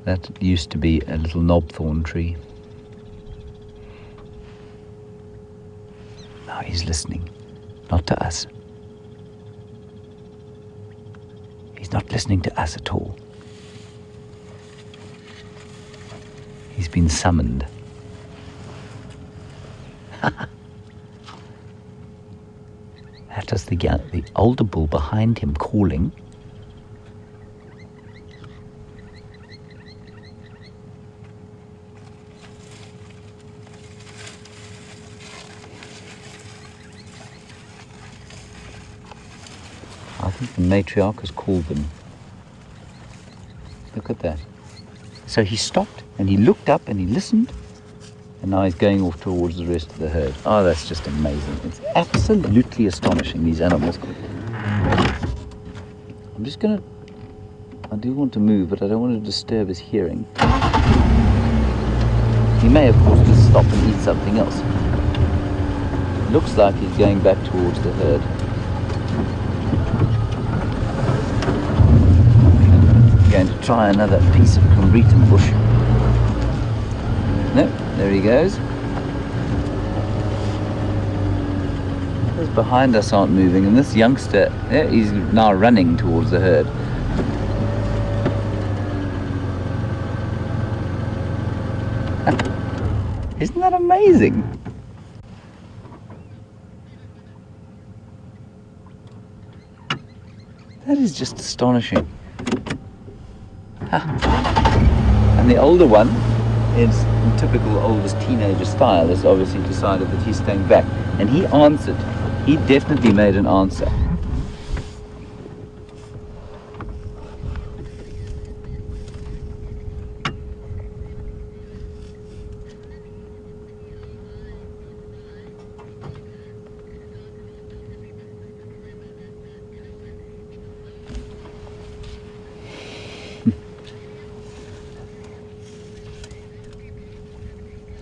[SPEAKER 1] that used to be a little knobthorn tree. Now he's listening, not to us. He's not listening to us at all. He's been summoned. That is the older bull behind him calling. I think the matriarch has called them. Look at that. So he stopped and he looked up and he listened, and now he's going off towards the rest of the herd. Oh, that's just amazing. It's absolutely astonishing, these animals. I'm just going to... I do want to move, but I don't want to disturb his hearing. He may, of course, just stop and eat something else. Looks like he's going back towards the herd. Going to try another piece of combretum bush. No, there he goes. Those behind us aren't moving, and this youngster, he's now running towards the herd. Isn't that amazing? That is just astonishing. And the older one, is in typical oldest teenager style, has obviously decided that he's staying back. And he answered. He definitely made an answer.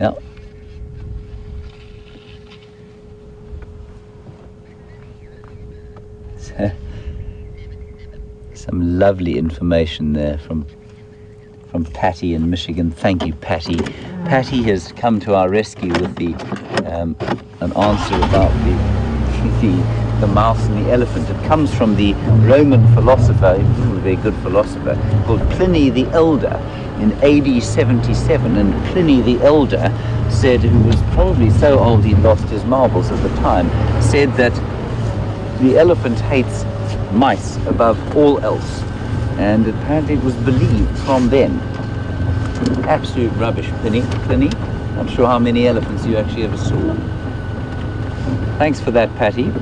[SPEAKER 1] Yeah. So, some lovely information there from Patty in Michigan. Thank you, Patty. Patty has come to our rescue with the an answer about the mouse and the elephant. It comes from the Roman philosopher, he was a very good philosopher, called Pliny the Elder in AD 77. And Pliny the Elder said, who was probably so old he lost his marbles at the time, said that the elephant hates mice above all else. And apparently it was believed from then. Absolute rubbish, Pliny. Not sure how many elephants you actually ever saw. Thanks for that, Patty.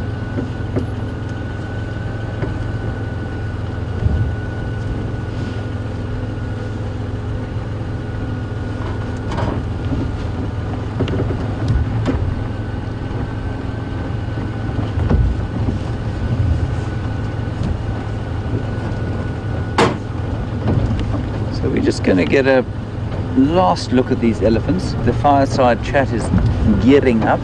[SPEAKER 1] So we're just going to get a last look at these elephants. The fireside chat is gearing up.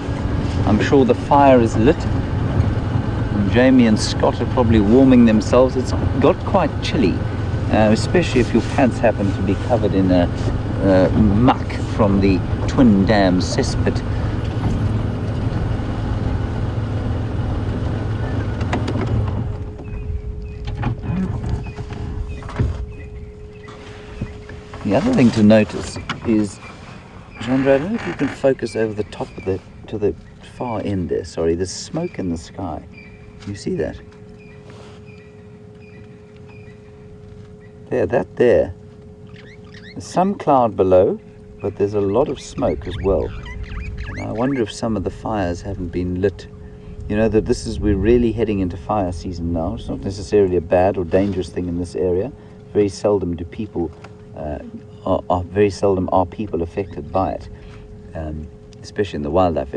[SPEAKER 1] I'm sure the fire is lit. And Jamie and Scott are probably warming themselves. It's got quite chilly, especially if your pants happen to be covered in muck from the Twin Dam cesspit. The other thing to notice is, Chandra, I don't know if you can focus over the top of to the far end there. Sorry, there's smoke in the sky. You see that? That there. There's some cloud below, but there's a lot of smoke as well. And I wonder if some of the fires haven't been lit. You know that we're really heading into fire season now. It's not necessarily a bad or dangerous thing in this area. Very seldom do people, very seldom are people affected by it, especially in the wildlife area.